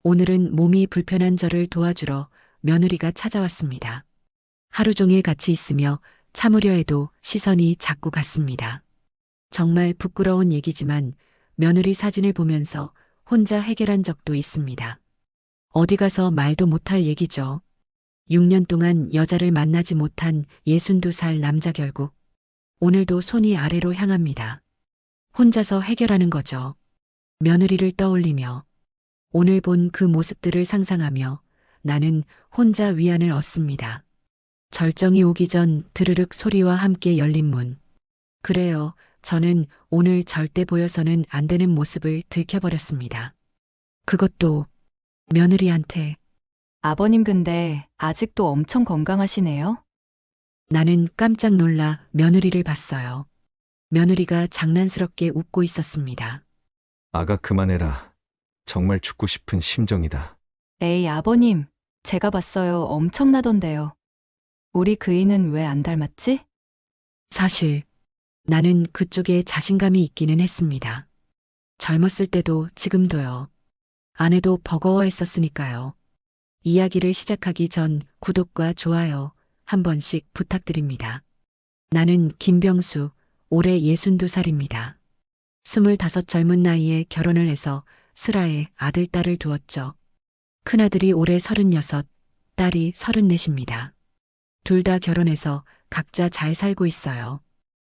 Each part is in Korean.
오늘은 몸이 불편한 저를 도와주러 며느리가 찾아왔습니다. 하루 종일 같이 있으며 참으려 해도 시선이 자꾸 갔습니다. 정말 부끄러운 얘기지만 며느리 사진을 보면서 혼자 해결한 적도 있습니다. 어디 가서 말도 못할 얘기죠. 6년 동안 여자를 만나지 못한 62살 남자 결국 오늘도 손이 아래로 향합니다. 혼자서 해결하는 거죠. 며느리를 떠올리며 오늘 본 그 모습들을 상상하며 나는 혼자 위안을 얻습니다. 절정이 오기 전 드르륵 소리와 함께 열린 문. 그래요. 저는 오늘 절대 보여서는 안 되는 모습을 들켜버렸습니다. 그것도 며느리한테. 아버님 근데 아직도 엄청 건강하시네요? 나는 깜짝 놀라 며느리를 봤어요. 며느리가 장난스럽게 웃고 있었습니다. 아가 그만해라. 정말 죽고 싶은 심정이다. 에이, 아버님. 제가 봤어요. 엄청나던데요. 우리 그이는 왜 안 닮았지? 사실 나는 그쪽에 자신감이 있기는 했습니다. 젊었을 때도 지금도요. 아내도 버거워했었으니까요. 이야기를 시작하기 전 구독과 좋아요 한 번씩 부탁드립니다. 나는 김병수, 올해 62살입니다. 25 젊은 나이에 결혼을 해서 슬하에 아들, 딸을 두었죠. 큰아들이 올해 36, 딸이 34입니다. 둘 다 결혼해서 각자 잘 살고 있어요.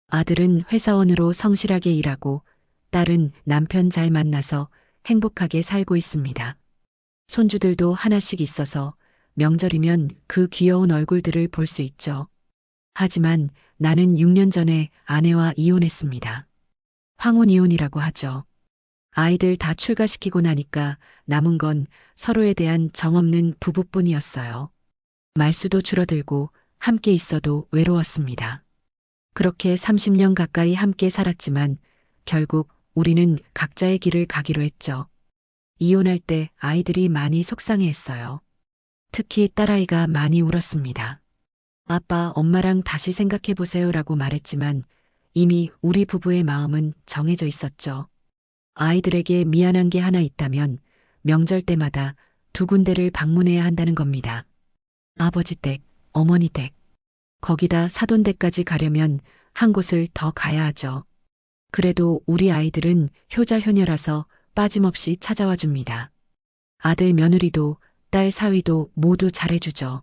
아들은 회사원으로 성실하게 일하고 딸은 남편 잘 만나서 행복하게 살고 있습니다. 손주들도 하나씩 있어서 명절이면 그 귀여운 얼굴들을 볼 수 있죠. 하지만 나는 6년 전에 아내와 이혼했습니다. 황혼이혼이라고 하죠. 아이들 다 출가시키고 나니까 남은 건 서로에 대한 정없는 부부뿐이었어요. 말수도 줄어들고 함께 있어도 외로웠습니다. 그렇게 30년 가까이 함께 살았지만 결국 우리는 각자의 길을 가기로 했죠. 이혼할 때 아이들이 많이 속상해했어요. 특히 딸아이가 많이 울었습니다. 아빠, 엄마랑 다시 생각해보세요라고 말했지만 이미 우리 부부의 마음은 정해져 있었죠. 아이들에게 미안한 게 하나 있다면 명절 때마다 두 군데를 방문해야 한다는 겁니다. 아버지 댁, 어머니 댁. 거기다 사돈댁까지 가려면 한 곳을 더 가야 하죠. 그래도 우리 아이들은 효자효녀라서 빠짐없이 찾아와 줍니다. 아들 며느리도 딸 사위도 모두 잘해주죠.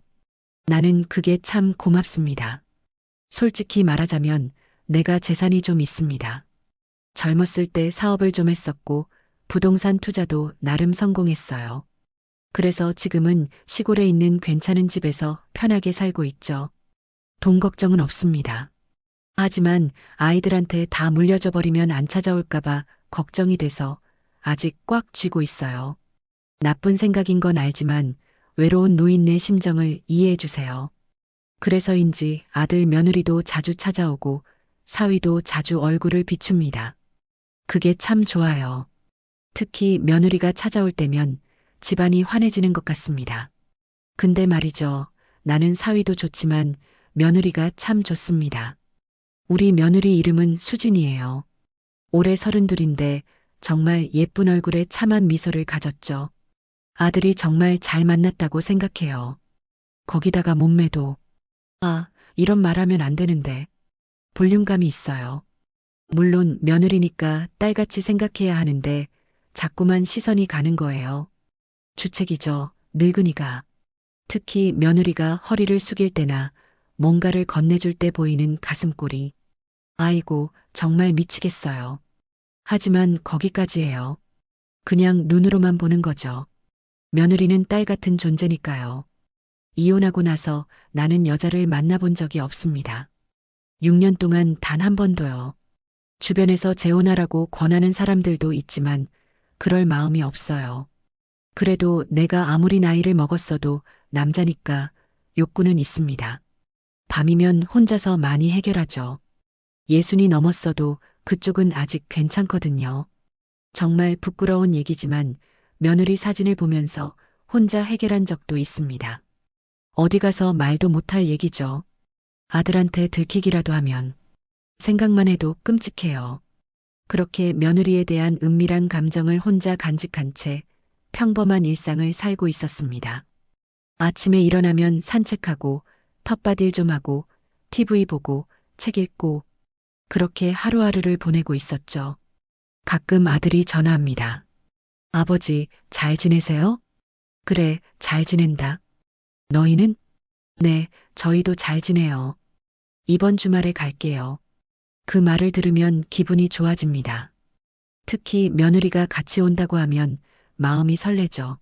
나는 그게 참 고맙습니다. 솔직히 말하자면 내가 재산이 좀 있습니다. 젊었을 때 사업을 좀 했었고 부동산 투자도 나름 성공했어요. 그래서 지금은 시골에 있는 괜찮은 집에서 편하게 살고 있죠. 돈 걱정은 없습니다. 하지만 아이들한테 다 물려줘 버리면 안 찾아올까봐 걱정이 돼서 아직 꽉 쥐고 있어요. 나쁜 생각인 건 알지만 외로운 노인네 심정을 이해해 주세요. 그래서인지 아들 며느리도 자주 찾아오고 사위도 자주 얼굴을 비춥니다. 그게 참 좋아요. 특히 며느리가 찾아올 때면 집안이 환해지는 것 같습니다. 근데 말이죠. 나는 사위도 좋지만 며느리가 참 좋습니다. 우리 며느리 이름은 수진이에요. 올해 32인데 정말 예쁜 얼굴에 참한 미소를 가졌죠. 아들이 정말 잘 만났다고 생각해요. 거기다가 몸매도. 아, 이런 말하면 안 되는데. 볼륨감이 있어요. 물론 며느리니까 딸같이 생각해야 하는데 자꾸만 시선이 가는 거예요. 주책이죠, 늙은이가. 특히 며느리가 허리를 숙일 때나 뭔가를 건네줄 때 보이는 가슴골이. 아이고, 정말 미치겠어요. 하지만 거기까지예요. 그냥 눈으로만 보는 거죠. 며느리는 딸 같은 존재니까요. 이혼하고 나서 나는 여자를 만나본 적이 없습니다. 6년 동안 단 한 번도요. 주변에서 재혼하라고 권하는 사람들도 있지만 그럴 마음이 없어요. 그래도 내가 아무리 나이를 먹었어도 남자니까 욕구는 있습니다. 밤이면 혼자서 많이 해결하죠. 60이 넘었어도 그쪽은 아직 괜찮거든요. 정말 부끄러운 얘기지만 며느리 사진을 보면서 혼자 해결한 적도 있습니다. 어디 가서 말도 못할 얘기죠. 아들한테 들키기라도 하면 생각만 해도 끔찍해요. 그렇게 며느리에 대한 은밀한 감정을 혼자 간직한 채 평범한 일상을 살고 있었습니다. 아침에 일어나면 산책하고, 텃밭일 좀 하고, TV 보고, 책 읽고, 그렇게 하루하루를 보내고 있었죠. 가끔 아들이 전화합니다. 아버지, 잘 지내세요? 그래, 잘 지낸다. 너희는? 네, 저희도 잘 지내요. 이번 주말에 갈게요. 그 말을 들으면 기분이 좋아집니다. 특히 며느리가 같이 온다고 하면 마음이 설레죠.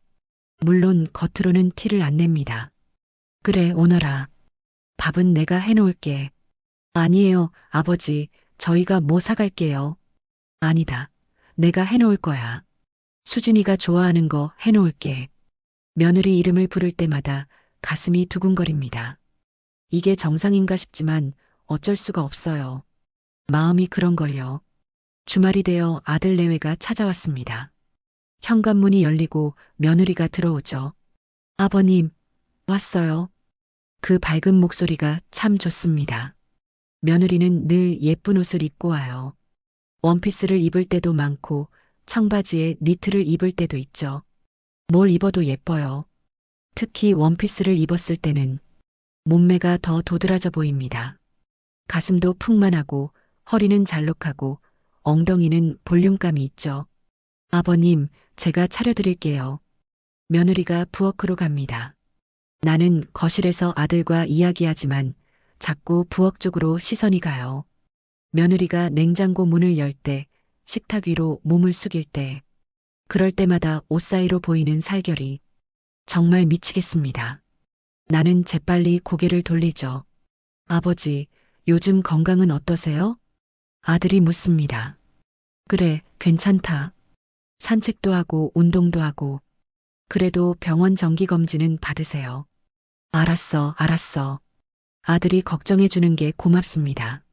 물론 겉으로는 티를 안 냅니다. 그래, 오너라. 밥은 내가 해놓을게. 아니에요, 아버지. 저희가 뭐 사갈게요. 아니다. 내가 해놓을 거야. 수진이가 좋아하는 거 해놓을게. 며느리 이름을 부를 때마다 가슴이 두근거립니다. 이게 정상인가 싶지만 어쩔 수가 없어요. 마음이 그런걸요. 주말이 되어 아들 내외가 찾아왔습니다. 현관문이 열리고 며느리가 들어오죠. 아버님, 왔어요. 그 밝은 목소리가 참 좋습니다. 며느리는 늘 예쁜 옷을 입고 와요. 원피스를 입을 때도 많고 청바지에 니트를 입을 때도 있죠. 뭘 입어도 예뻐요. 특히 원피스를 입었을 때는 몸매가 더 도드라져 보입니다. 가슴도 풍만하고 허리는 잘록하고 엉덩이는 볼륨감이 있죠. 아버님, 제가 차려드릴게요. 며느리가 부엌으로 갑니다. 나는 거실에서 아들과 이야기하지만 자꾸 부엌 쪽으로 시선이 가요. 며느리가 냉장고 문을 열 때, 식탁 위로 몸을 숙일 때, 그럴 때마다 옷 사이로 보이는 살결이 정말 미치겠습니다. 나는 재빨리 고개를 돌리죠. 아버지, 요즘 건강은 어떠세요? 아들이 묻습니다. 그래, 괜찮다. 산책도 하고 운동도 하고. 그래도 병원 정기검진은 받으세요. 알았어, 알았어. 아들이 걱정해 주는 게 고맙습니다.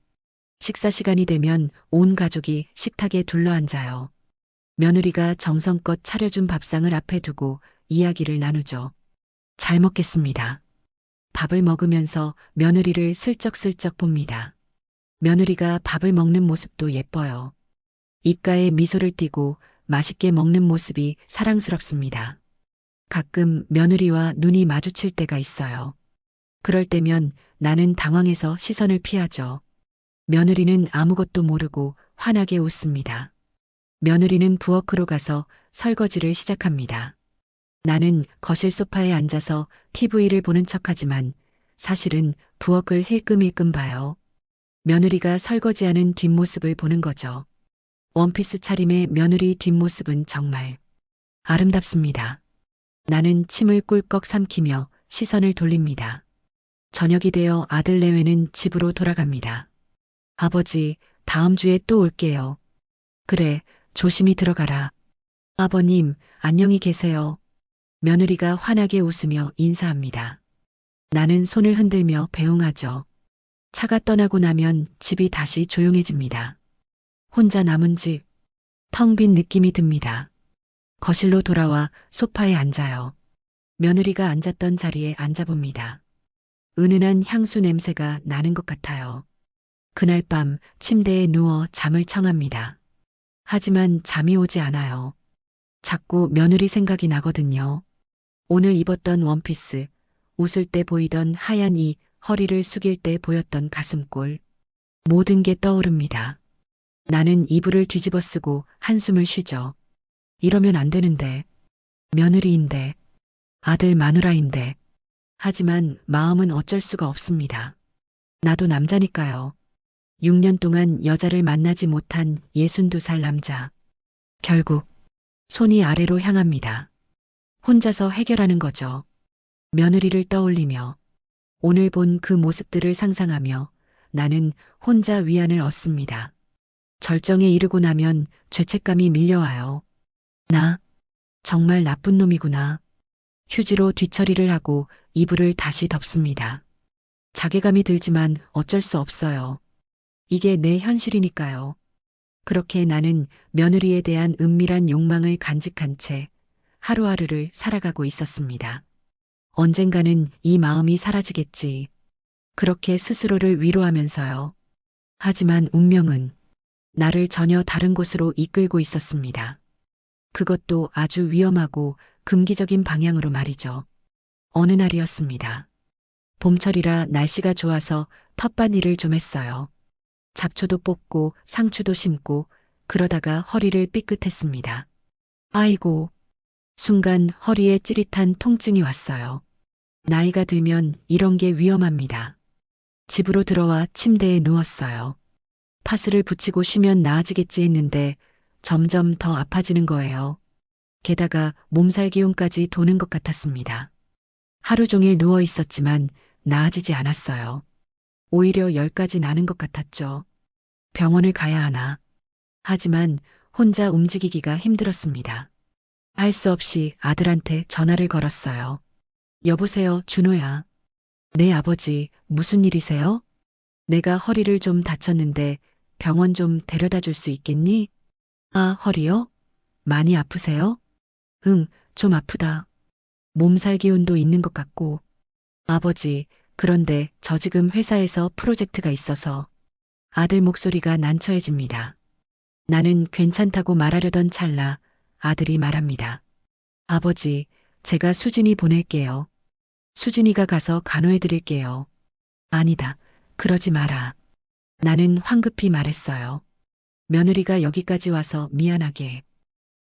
식사 시간이 되면 온 가족이 식탁에 둘러앉아요. 며느리가 정성껏 차려준 밥상을 앞에 두고 이야기를 나누죠. 잘 먹겠습니다. 밥을 먹으면서 며느리를 슬쩍슬쩍 봅니다. 며느리가 밥을 먹는 모습도 예뻐요. 입가에 미소를 띠고 맛있게 먹는 모습이 사랑스럽습니다. 가끔 며느리와 눈이 마주칠 때가 있어요. 그럴 때면 나는 당황해서 시선을 피하죠. 며느리는 아무것도 모르고 환하게 웃습니다. 며느리는 부엌으로 가서 설거지를 시작합니다. 나는 거실 소파에 앉아서 TV를 보는 척하지만 사실은 부엌을 힐끔힐끔 봐요. 며느리가 설거지하는 뒷모습을 보는 거죠. 원피스 차림의 며느리 뒷모습은 정말 아름답습니다. 나는 침을 꿀꺽 삼키며 시선을 돌립니다. 저녁이 되어 아들 내외는 집으로 돌아갑니다. 아버지, 다음 주에 또 올게요. 그래, 조심히 들어가라. 아버님, 안녕히 계세요. 며느리가 환하게 웃으며 인사합니다. 나는 손을 흔들며 배웅하죠. 차가 떠나고 나면 집이 다시 조용해집니다. 혼자 남은 집, 텅 빈 느낌이 듭니다. 거실로 돌아와 소파에 앉아요. 며느리가 앉았던 자리에 앉아봅니다. 은은한 향수 냄새가 나는 것 같아요. 그날 밤 침대에 누워 잠을 청합니다. 하지만 잠이 오지 않아요. 자꾸 며느리 생각이 나거든요. 오늘 입었던 원피스, 웃을 때 보이던 하얀 이, 허리를 숙일 때 보였던 가슴골. 모든 게 떠오릅니다. 나는 이불을 뒤집어 쓰고 한숨을 쉬죠. 이러면 안 되는데. 며느리인데. 아들 마누라인데. 하지만 마음은 어쩔 수가 없습니다. 나도 남자니까요. 6년 동안 여자를 만나지 못한 62살 남자. 결국 손이 아래로 향합니다. 혼자서 해결하는 거죠. 며느리를 떠올리며 오늘 본 그 모습들을 상상하며 나는 혼자 위안을 얻습니다. 절정에 이르고 나면 죄책감이 밀려와요. 나 정말 나쁜 놈이구나. 휴지로 뒤처리를 하고 이불을 다시 덮습니다. 자괴감이 들지만 어쩔 수 없어요. 이게 내 현실이니까요. 그렇게 나는 며느리에 대한 은밀한 욕망을 간직한 채 하루하루를 살아가고 있었습니다. 언젠가는 이 마음이 사라지겠지. 그렇게 스스로를 위로하면서요. 하지만 운명은 나를 전혀 다른 곳으로 이끌고 있었습니다. 그것도 아주 위험하고 금기적인 방향으로 말이죠. 어느 날이었습니다. 봄철이라 날씨가 좋아서 텃밭일을 좀 했어요. 잡초도 뽑고 상추도 심고 그러다가 허리를 삐끗했습니다. 아이고, 순간 허리에 찌릿한 통증이 왔어요. 나이가 들면 이런 게 위험합니다. 집으로 들어와 침대에 누웠어요. 파스를 붙이고 쉬면 나아지겠지 했는데 점점 더 아파지는 거예요. 게다가 몸살 기운까지 도는 것 같았습니다. 하루 종일 누워 있었지만 나아지지 않았어요. 오히려 열까지 나는 것 같았죠. 병원을 가야 하나. 하지만 혼자 움직이기가 힘들었습니다. 할 수 없이 아들한테 전화를 걸었어요. 여보세요, 준호야. 네, 아버지, 무슨 일이세요? 내가 허리를 좀 다쳤는데 병원 좀 데려다 줄 수 있겠니? 아, 허리요? 많이 아프세요? 응, 좀 아프다. 몸살 기운도 있는 것 같고. 아버지, 그런데 저 지금 회사에서 프로젝트가 있어서 아들 목소리가 난처해집니다. 나는 괜찮다고 말하려던 찰나 아들이 말합니다. 아버지, 제가 수진이 보낼게요. 수진이가 가서 간호해 드릴게요. 아니다. 그러지 마라. 나는 황급히 말했어요. 며느리가 여기까지 와서 미안하게.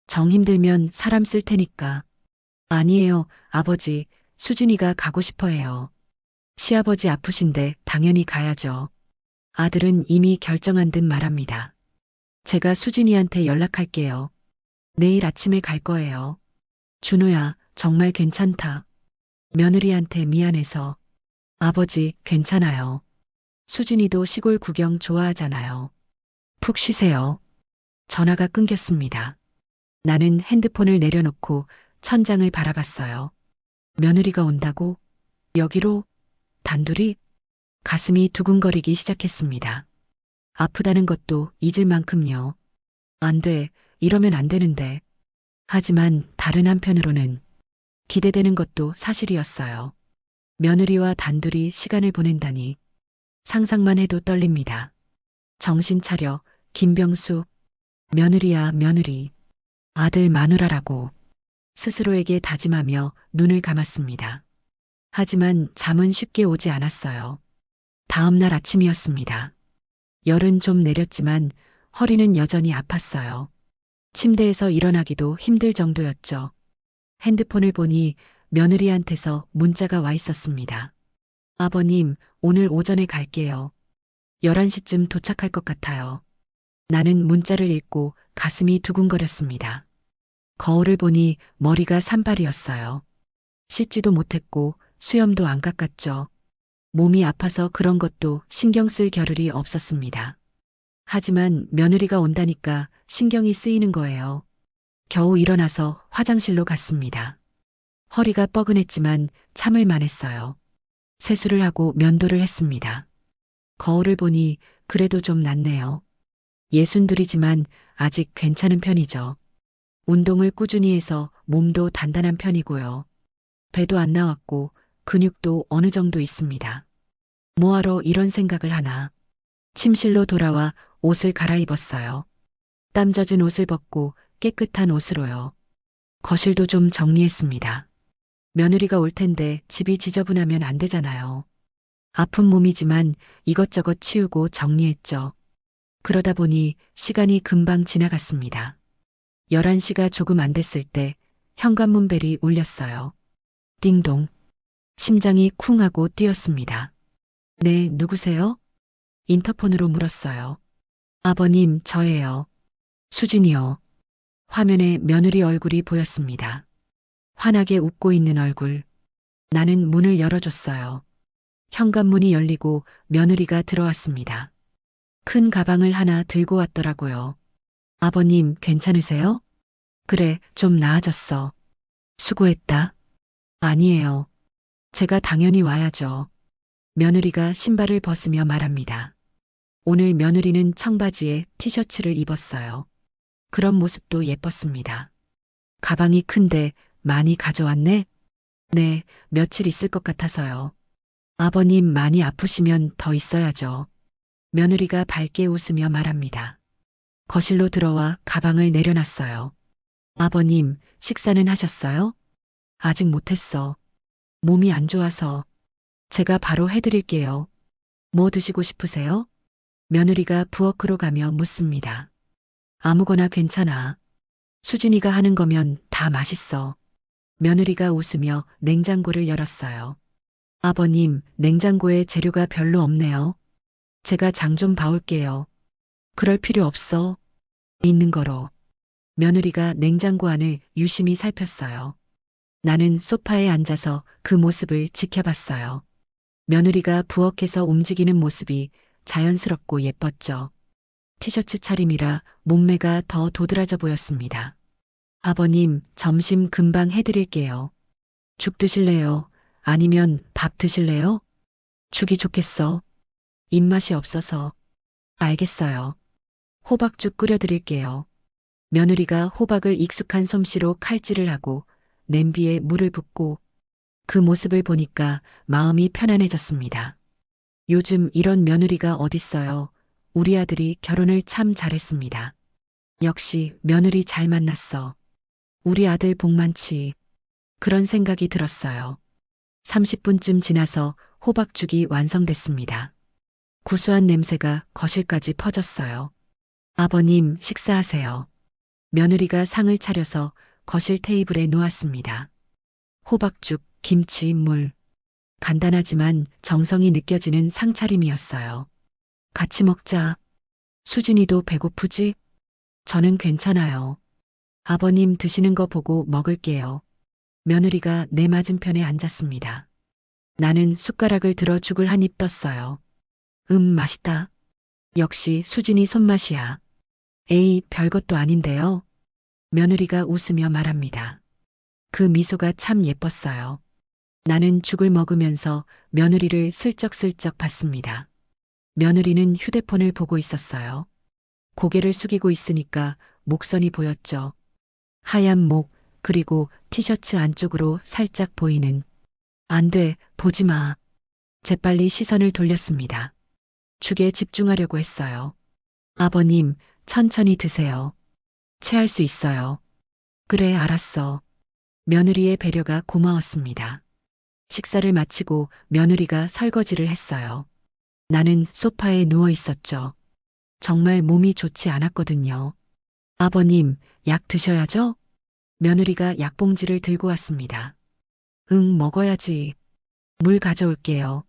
정 힘들면 사람 쓸 테니까. 아니에요, 아버지. 수진이가 가고 싶어 해요. 시아버지 아프신데 당연히 가야죠. 아들은 이미 결정한 듯 말합니다. 제가 수진이한테 연락할게요. 내일 아침에 갈 거예요. 준호야, 정말 괜찮다. 며느리한테 미안해서. 아버지, 괜찮아요. 수진이도 시골 구경 좋아하잖아요. 푹 쉬세요. 전화가 끊겼습니다. 나는 핸드폰을 내려놓고 천장을 바라봤어요. 며느리가 온다고? 여기로? 단둘이? 가슴이 두근거리기 시작했습니다. 아프다는 것도 잊을 만큼요. 안 돼, 이러면 안 되는데. 하지만 다른 한편으로는 기대되는 것도 사실이었어요. 며느리와 단둘이 시간을 보낸다니 상상만 해도 떨립니다. 정신 차려, 김병수. 며느리야, 며느리. 아들 마누라라고 스스로에게 다짐하며 눈을 감았습니다. 하지만 잠은 쉽게 오지 않았어요. 다음 날 아침이었습니다. 열은 좀 내렸지만 허리는 여전히 아팠어요. 침대에서 일어나기도 힘들 정도였죠. 핸드폰을 보니 며느리한테서 문자가 와 있었습니다. 아버님, 오늘 오전에 갈게요. 11시쯤 도착할 것 같아요. 나는 문자를 읽고 가슴이 두근거렸습니다. 거울을 보니 머리가 산발이었어요. 씻지도 못했고 수염도 안 깎았죠. 몸이 아파서 그런 것도 신경 쓸 겨를이 없었습니다. 하지만 며느리가 온다니까 신경이 쓰이는 거예요. 겨우 일어나서 화장실로 갔습니다. 허리가 뻐근했지만 참을 만했어요. 세수를 하고 면도를 했습니다. 거울을 보니 그래도 좀 낫네요. 62이지만 아직 괜찮은 편이죠. 운동을 꾸준히 해서 몸도 단단한 편이고요. 배도 안 나왔고 근육도 어느 정도 있습니다. 뭐하러 이런 생각을 하나. 침실로 돌아와 옷을 갈아입었어요. 땀 젖은 옷을 벗고 깨끗한 옷으로요. 거실도 좀 정리했습니다. 며느리가 올 텐데 집이 지저분하면 안 되잖아요. 아픈 몸이지만 이것저것 치우고 정리했죠. 그러다 보니 시간이 금방 지나갔습니다. 11시가 조금 안 됐을 때 현관문 벨이 울렸어요. 띵동. 심장이 쿵 하고 뛰었습니다. 네, 누구세요? 인터폰으로 물었어요. 아버님, 저예요. 수진이요. 화면에 며느리 얼굴이 보였습니다. 환하게 웃고 있는 얼굴. 나는 문을 열어줬어요. 현관문이 열리고 며느리가 들어왔습니다. 큰 가방을 하나 들고 왔더라고요. 아버님, 괜찮으세요? 그래, 좀 나아졌어. 수고했다. 아니에요. 제가 당연히 와야죠. 며느리가 신발을 벗으며 말합니다. 오늘 며느리는 청바지에 티셔츠를 입었어요. 그런 모습도 예뻤습니다. 가방이 큰데 많이 가져왔네? 네, 며칠 있을 것 같아서요. 아버님 많이 아프시면 더 있어야죠. 며느리가 밝게 웃으며 말합니다. 거실로 들어와 가방을 내려놨어요. 아버님, 식사는 하셨어요? 아직 못했어. 몸이 안 좋아서. 제가 바로 해드릴게요. 뭐 드시고 싶으세요? 며느리가 부엌으로 가며 묻습니다. 아무거나 괜찮아. 수진이가 하는 거면 다 맛있어. 며느리가 웃으며 냉장고를 열었어요. 아버님, 냉장고에 재료가 별로 없네요. 제가 장 좀 봐올게요. 그럴 필요 없어. 있는 거로. 며느리가 냉장고 안을 유심히 살폈어요. 나는 소파에 앉아서 그 모습을 지켜봤어요. 며느리가 부엌에서 움직이는 모습이 자연스럽고 예뻤죠. 티셔츠 차림이라 몸매가 더 도드라져 보였습니다. 아버님, 점심 금방 해드릴게요. 죽 드실래요? 아니면 밥 드실래요? 죽이 좋겠어. 입맛이 없어서. 알겠어요. 호박죽 끓여드릴게요. 며느리가 호박을 익숙한 솜씨로 칼질을 하고 냄비에 물을 붓고 그 모습을 보니까 마음이 편안해졌습니다. 요즘 이런 며느리가 어딨어요. 우리 아들이 결혼을 참 잘했습니다. 역시 며느리 잘 만났어. 우리 아들 복 많지. 그런 생각이 들었어요. 30분쯤 지나서 호박죽이 완성됐습니다. 구수한 냄새가 거실까지 퍼졌어요. 아버님, 식사하세요. 며느리가 상을 차려서 거실 테이블에 놓았습니다. 호박죽, 김치, 물. 간단하지만 정성이 느껴지는 상차림이었어요. 같이 먹자. 수진이도 배고프지? 저는 괜찮아요. 아버님 드시는 거 보고 먹을게요. 며느리가 내 맞은편에 앉았습니다. 나는 숟가락을 들어 죽을 한 입 떴어요. 맛있다. 역시 수진이 손맛이야. 에이, 별것도 아닌데요. 며느리가 웃으며 말합니다. 그 미소가 참 예뻤어요. 나는 죽을 먹으면서 며느리를 슬쩍슬쩍 봤습니다. 며느리는 휴대폰을 보고 있었어요. 고개를 숙이고 있으니까 목선이 보였죠. 하얀 목, 그리고 티셔츠 안쪽으로 살짝 보이는. 안 돼, 보지 마. 재빨리 시선을 돌렸습니다. 죽에 집중하려고 했어요. 아버님, 천천히 드세요. 체할 수 있어요. 그래, 알았어. 며느리의 배려가 고마웠습니다. 식사를 마치고 며느리가 설거지를 했어요. 나는 소파에 누워 있었죠. 정말 몸이 좋지 않았거든요. 아버님, 약 드셔야죠? 며느리가 약봉지를 들고 왔습니다. 응, 먹어야지. 물 가져올게요.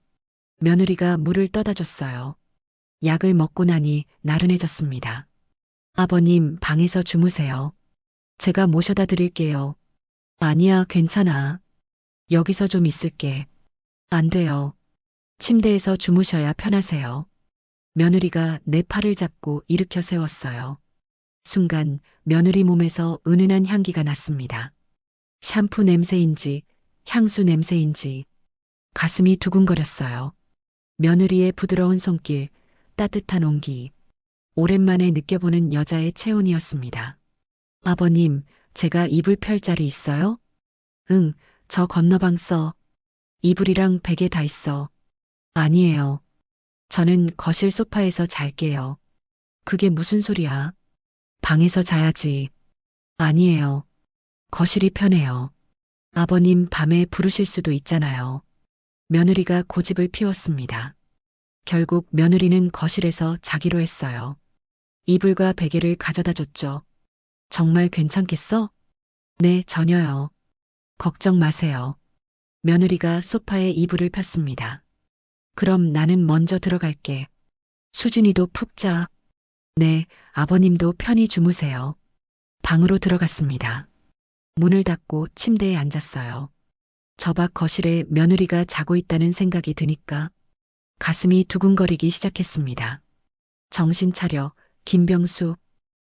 며느리가 물을 떠다 줬어요. 약을 먹고 나니 나른해졌습니다. 아버님, 방에서 주무세요. 제가 모셔다 드릴게요. 아니야, 괜찮아. 여기서 좀 있을게. 안 돼요. 침대에서 주무셔야 편하세요. 며느리가 내 팔을 잡고 일으켜 세웠어요. 순간 며느리 몸에서 은은한 향기가 났습니다. 샴푸 냄새인지 향수 냄새인지 가슴이 두근거렸어요. 며느리의 부드러운 손길, 따뜻한 온기, 오랜만에 느껴보는 여자의 체온이었습니다. 아버님, 제가 이불 펼 자리 있어요? 응, 저 건너방 써. 이불이랑 베개 다 있어. 아니에요. 저는 거실 소파에서 잘게요. 그게 무슨 소리야? 방에서 자야지. 아니에요. 거실이 편해요. 아버님 밤에 부르실 수도 있잖아요. 며느리가 고집을 피웠습니다. 결국 며느리는 거실에서 자기로 했어요. 이불과 베개를 가져다 줬죠. 정말 괜찮겠어? 네, 전혀요. 걱정 마세요. 며느리가 소파에 이불을 폈습니다. 그럼 나는 먼저 들어갈게. 수진이도 푹 자. 네, 아버님도 편히 주무세요. 방으로 들어갔습니다. 문을 닫고 침대에 앉았어요. 저 밖 거실에 며느리가 자고 있다는 생각이 드니까 가슴이 두근거리기 시작했습니다. 정신 차려, 김병수.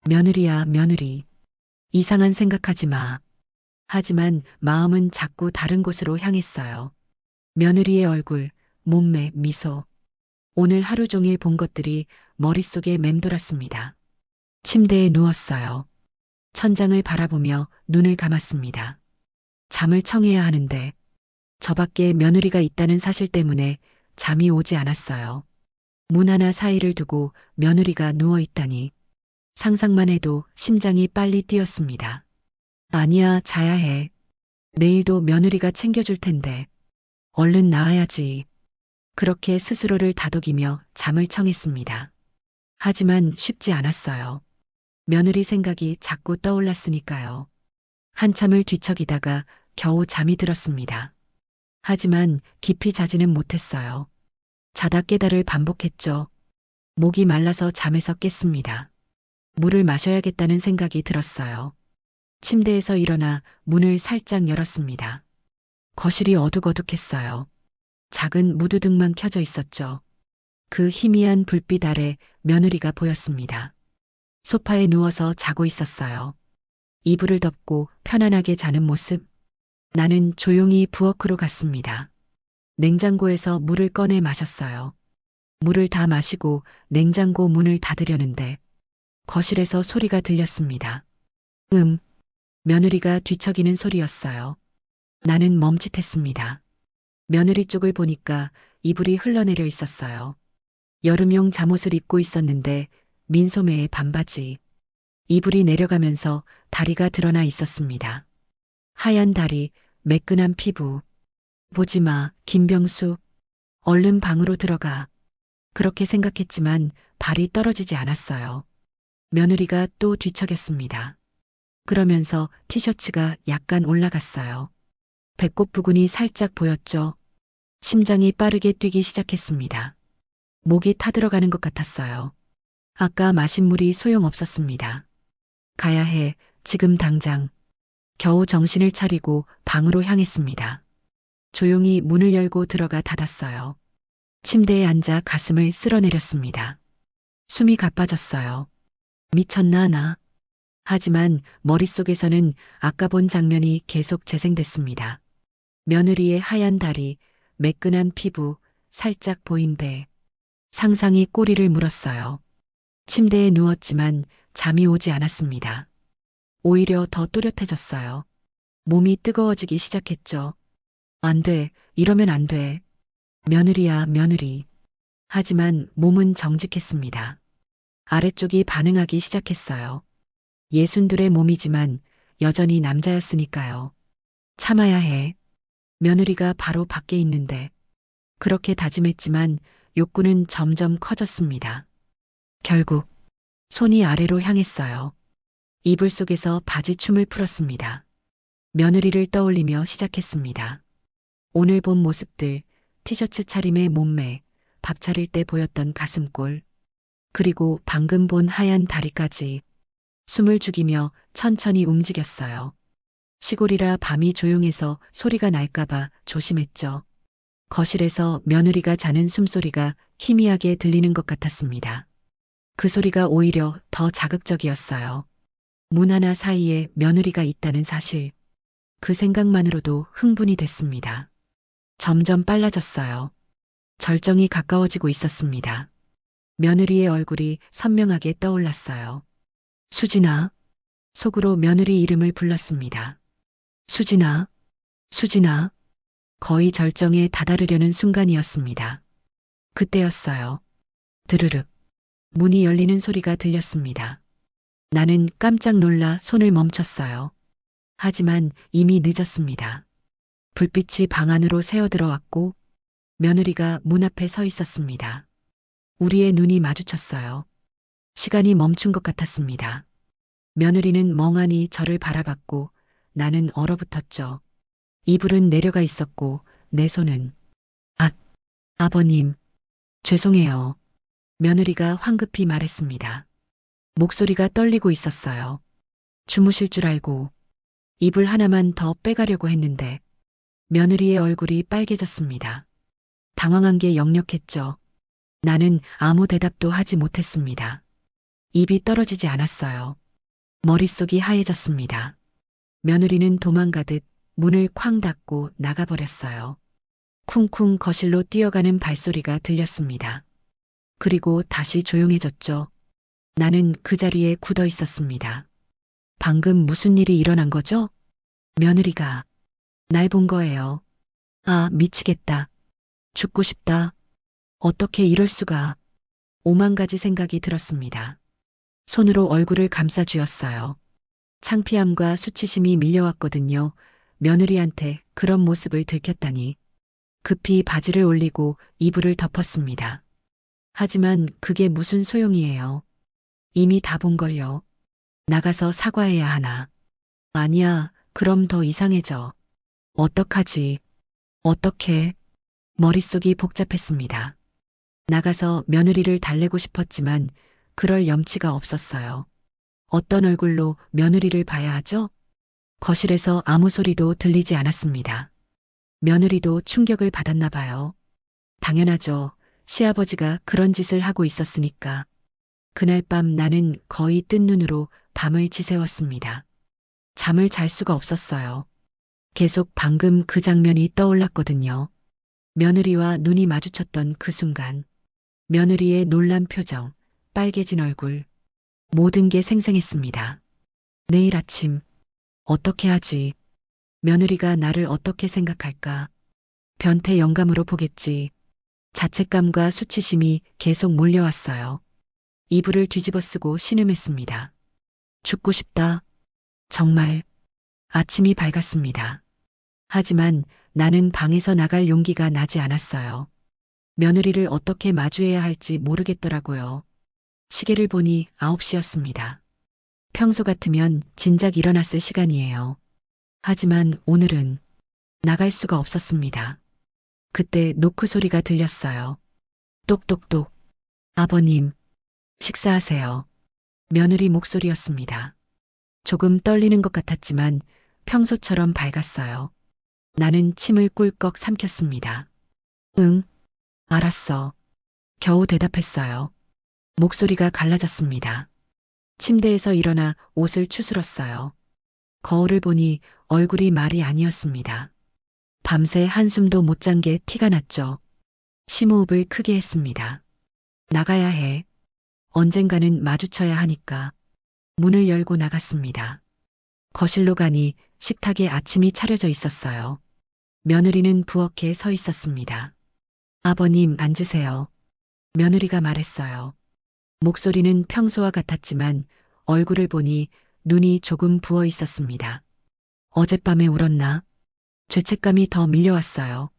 며느리야, 며느리. 이상한 생각하지 마. 하지만 마음은 자꾸 다른 곳으로 향했어요. 며느리의 얼굴, 몸매, 미소. 오늘 하루 종일 본 것들이 머릿속에 맴돌았습니다. 침대에 누웠어요. 천장을 바라보며 눈을 감았습니다. 잠을 청해야 하는데 저 밖에 며느리가 있다는 사실 때문에 잠이 오지 않았어요. 문 하나 사이를 두고 며느리가 누워 있다니 상상만 해도 심장이 빨리 뛰었습니다. 아니야, 자야 해. 내일도 며느리가 챙겨줄 텐데. 얼른 나와야지. 그렇게 스스로를 다독이며 잠을 청했습니다. 하지만 쉽지 않았어요. 며느리 생각이 자꾸 떠올랐으니까요. 한참을 뒤척이다가 겨우 잠이 들었습니다. 하지만 깊이 자지는 못했어요. 자다 깨다를 반복했죠. 목이 말라서 잠에서 깼습니다. 물을 마셔야겠다는 생각이 들었어요. 침대에서 일어나 문을 살짝 열었습니다. 거실이 어둑어둑했어요. 작은 무드등만 켜져 있었죠. 그 희미한 불빛 아래 며느리가 보였습니다. 소파에 누워서 자고 있었어요. 이불을 덮고 편안하게 자는 모습. 나는 조용히 부엌으로 갔습니다. 냉장고에서 물을 꺼내 마셨어요. 물을 다 마시고 냉장고 문을 닫으려는데 거실에서 소리가 들렸습니다. 며느리가 뒤척이는 소리였어요. 나는 멈칫했습니다. 며느리 쪽을 보니까 이불이 흘러내려 있었어요. 여름용 잠옷을 입고 있었는데 민소매에 반바지. 이불이 내려가면서 다리가 드러나 있었습니다. 하얀 다리, 매끈한 피부. 보지 마, 김병수. 얼른 방으로 들어가. 그렇게 생각했지만 발이 떨어지지 않았어요. 며느리가 또 뒤척였습니다. 그러면서 티셔츠가 약간 올라갔어요. 배꼽 부근이 살짝 보였죠. 심장이 빠르게 뛰기 시작했습니다. 목이 타들어가는 것 같았어요. 아까 마신 물이 소용없었습니다. 가야 해, 지금 당장. 겨우 정신을 차리고 방으로 향했습니다. 조용히 문을 열고 들어가 닫았어요. 침대에 앉아 가슴을 쓸어내렸습니다. 숨이 가빠졌어요. 미쳤나 나. 하지만 머릿속에서는 아까 본 장면이 계속 재생됐습니다. 며느리의 하얀 다리, 매끈한 피부, 살짝 보인 배. 상상이 꼬리를 물었어요. 침대에 누웠지만 잠이 오지 않았습니다. 오히려 더 또렷해졌어요. 몸이 뜨거워지기 시작했죠. 안 돼, 이러면 안 돼. 며느리야, 며느리. 하지만 몸은 정직했습니다. 아래쪽이 반응하기 시작했어요. 예순둘의 몸이지만 여전히 남자였으니까요. 참아야 해. 며느리가 바로 밖에 있는데 그렇게 다짐했지만 욕구는 점점 커졌습니다. 결국 손이 아래로 향했어요. 이불 속에서 바지춤을 풀었습니다. 며느리를 떠올리며 시작했습니다. 오늘 본 모습들, 티셔츠 차림의 몸매, 밥 차릴 때 보였던 가슴골, 그리고 방금 본 하얀 다리까지 숨을 죽이며 천천히 움직였어요. 시골이라 밤이 조용해서 소리가 날까봐 조심했죠. 거실에서 며느리가 자는 숨소리가 희미하게 들리는 것 같았습니다. 그 소리가 오히려 더 자극적이었어요. 문 하나 사이에 며느리가 있다는 사실. 그 생각만으로도 흥분이 됐습니다. 점점 빨라졌어요. 절정이 가까워지고 있었습니다. 며느리의 얼굴이 선명하게 떠올랐어요. 수진아. 속으로 며느리 이름을 불렀습니다. 수진아, 수진아. 거의 절정에 다다르려는 순간이었습니다. 그때였어요. 드르륵. 문이 열리는 소리가 들렸습니다. 나는 깜짝 놀라 손을 멈췄어요. 하지만 이미 늦었습니다. 불빛이 방 안으로 새어들어왔고 며느리가 문 앞에 서 있었습니다. 우리의 눈이 마주쳤어요. 시간이 멈춘 것 같았습니다. 며느리는 멍하니 저를 바라봤고 나는 얼어붙었죠. 이불은 내려가 있었고 내 손은 아버님, 죄송해요. 며느리가 황급히 말했습니다. 목소리가 떨리고 있었어요. 주무실 줄 알고 이불 하나만 더 빼가려고 했는데 며느리의 얼굴이 빨개졌습니다. 당황한 게 역력했죠. 나는 아무 대답도 하지 못했습니다. 입이 떨어지지 않았어요. 머릿속이 하얘졌습니다. 며느리는 도망가듯 문을 쾅 닫고 나가버렸어요. 쿵쿵 거실로 뛰어가는 발소리가 들렸습니다. 그리고 다시 조용해졌죠. 나는 그 자리에 굳어 있었습니다. 방금 무슨 일이 일어난 거죠? 며느리가 날 본 거예요. 아, 미치겠다. 죽고 싶다. 어떻게 이럴 수가. 오만 가지 생각이 들었습니다. 손으로 얼굴을 감싸 쥐었어요. 창피함과 수치심이 밀려왔거든요. 며느리한테 그런 모습을 들켰다니. 급히 바지를 올리고 이불을 덮었습니다. 하지만 그게 무슨 소용이에요. 이미 다 본 걸요. 나가서 사과해야 하나. 아니야, 그럼 더 이상해져. 어떡하지? 어떻게? 머릿속이 복잡했습니다. 나가서 며느리를 달래고 싶었지만 그럴 염치가 없었어요. 어떤 얼굴로 며느리를 봐야 하죠? 거실에서 아무 소리도 들리지 않았습니다. 며느리도 충격을 받았나 봐요. 당연하죠. 시아버지가 그런 짓을 하고 있었으니까. 그날 밤 나는 거의 뜬 눈으로 밤을 지새웠습니다. 잠을 잘 수가 없었어요. 계속 방금 그 장면이 떠올랐거든요. 며느리와 눈이 마주쳤던 그 순간. 며느리의 놀란 표정, 빨개진 얼굴. 모든 게 생생했습니다. 내일 아침, 어떻게 하지? 며느리가 나를 어떻게 생각할까? 변태 영감으로 보겠지. 자책감과 수치심이 계속 몰려왔어요. 이불을 뒤집어 쓰고 신음했습니다. 죽고 싶다. 정말. 아침이 밝았습니다. 하지만 나는 방에서 나갈 용기가 나지 않았어요. 며느리를 어떻게 마주해야 할지 모르겠더라고요. 시계를 보니 9시였습니다. 평소 같으면 진작 일어났을 시간이에요. 하지만 오늘은 나갈 수가 없었습니다. 그때 노크 소리가 들렸어요. 똑똑똑. 아버님, 식사하세요. 며느리 목소리였습니다. 조금 떨리는 것 같았지만 평소처럼 밝았어요. 나는 침을 꿀꺽 삼켰습니다. 응, 알았어. 겨우 대답했어요. 목소리가 갈라졌습니다. 침대에서 일어나 옷을 추스렀어요. 거울을 보니 얼굴이 말이 아니었습니다. 밤새 한숨도 못 잔 게 티가 났죠. 심호흡을 크게 했습니다. 나가야 해. 언젠가는 마주쳐야 하니까. 문을 열고 나갔습니다. 거실로 가니 식탁에 아침이 차려져 있었어요. 며느리는 부엌에 서 있었습니다. 아버님, 앉으세요. 며느리가 말했어요. 목소리는 평소와 같았지만 얼굴을 보니 눈이 조금 부어 있었습니다. 어젯밤에 울었나? 죄책감이 더 밀려왔어요.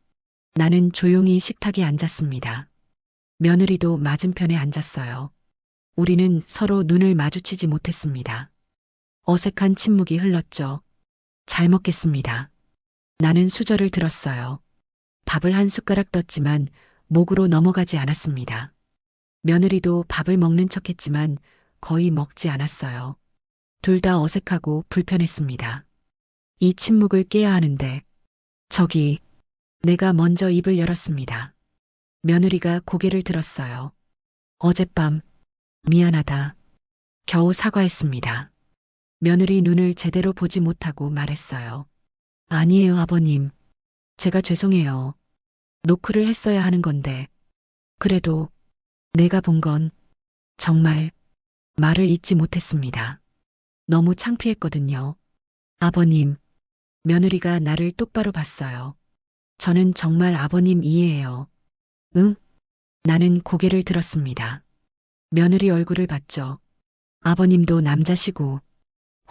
나는 조용히 식탁에 앉았습니다. 며느리도 맞은편에 앉았어요. 우리는 서로 눈을 마주치지 못했습니다. 어색한 침묵이 흘렀죠. 잘 먹겠습니다. 나는 수저를 들었어요. 밥을 한 숟가락 떴지만 목으로 넘어가지 않았습니다. 며느리도 밥을 먹는 척했지만 거의 먹지 않았어요. 둘 다 어색하고 불편했습니다. 이 침묵을 깨야 하는데, 저기, 내가 먼저 입을 열었습니다. 며느리가 고개를 들었어요. 어젯밤, 미안하다. 겨우 사과했습니다. 며느리 눈을 제대로 보지 못하고 말했어요. 아니에요, 아버님. 제가 죄송해요. 노크를 했어야 하는 건데. 그래도 내가 본 건 정말 말을 잇지 못했습니다. 너무 창피했거든요. 아버님, 며느리가 나를 똑바로 봤어요. 저는 정말 아버님 이해해요. 응? 나는 고개를 들었습니다. 며느리 얼굴을 봤죠. 아버님도 남자시고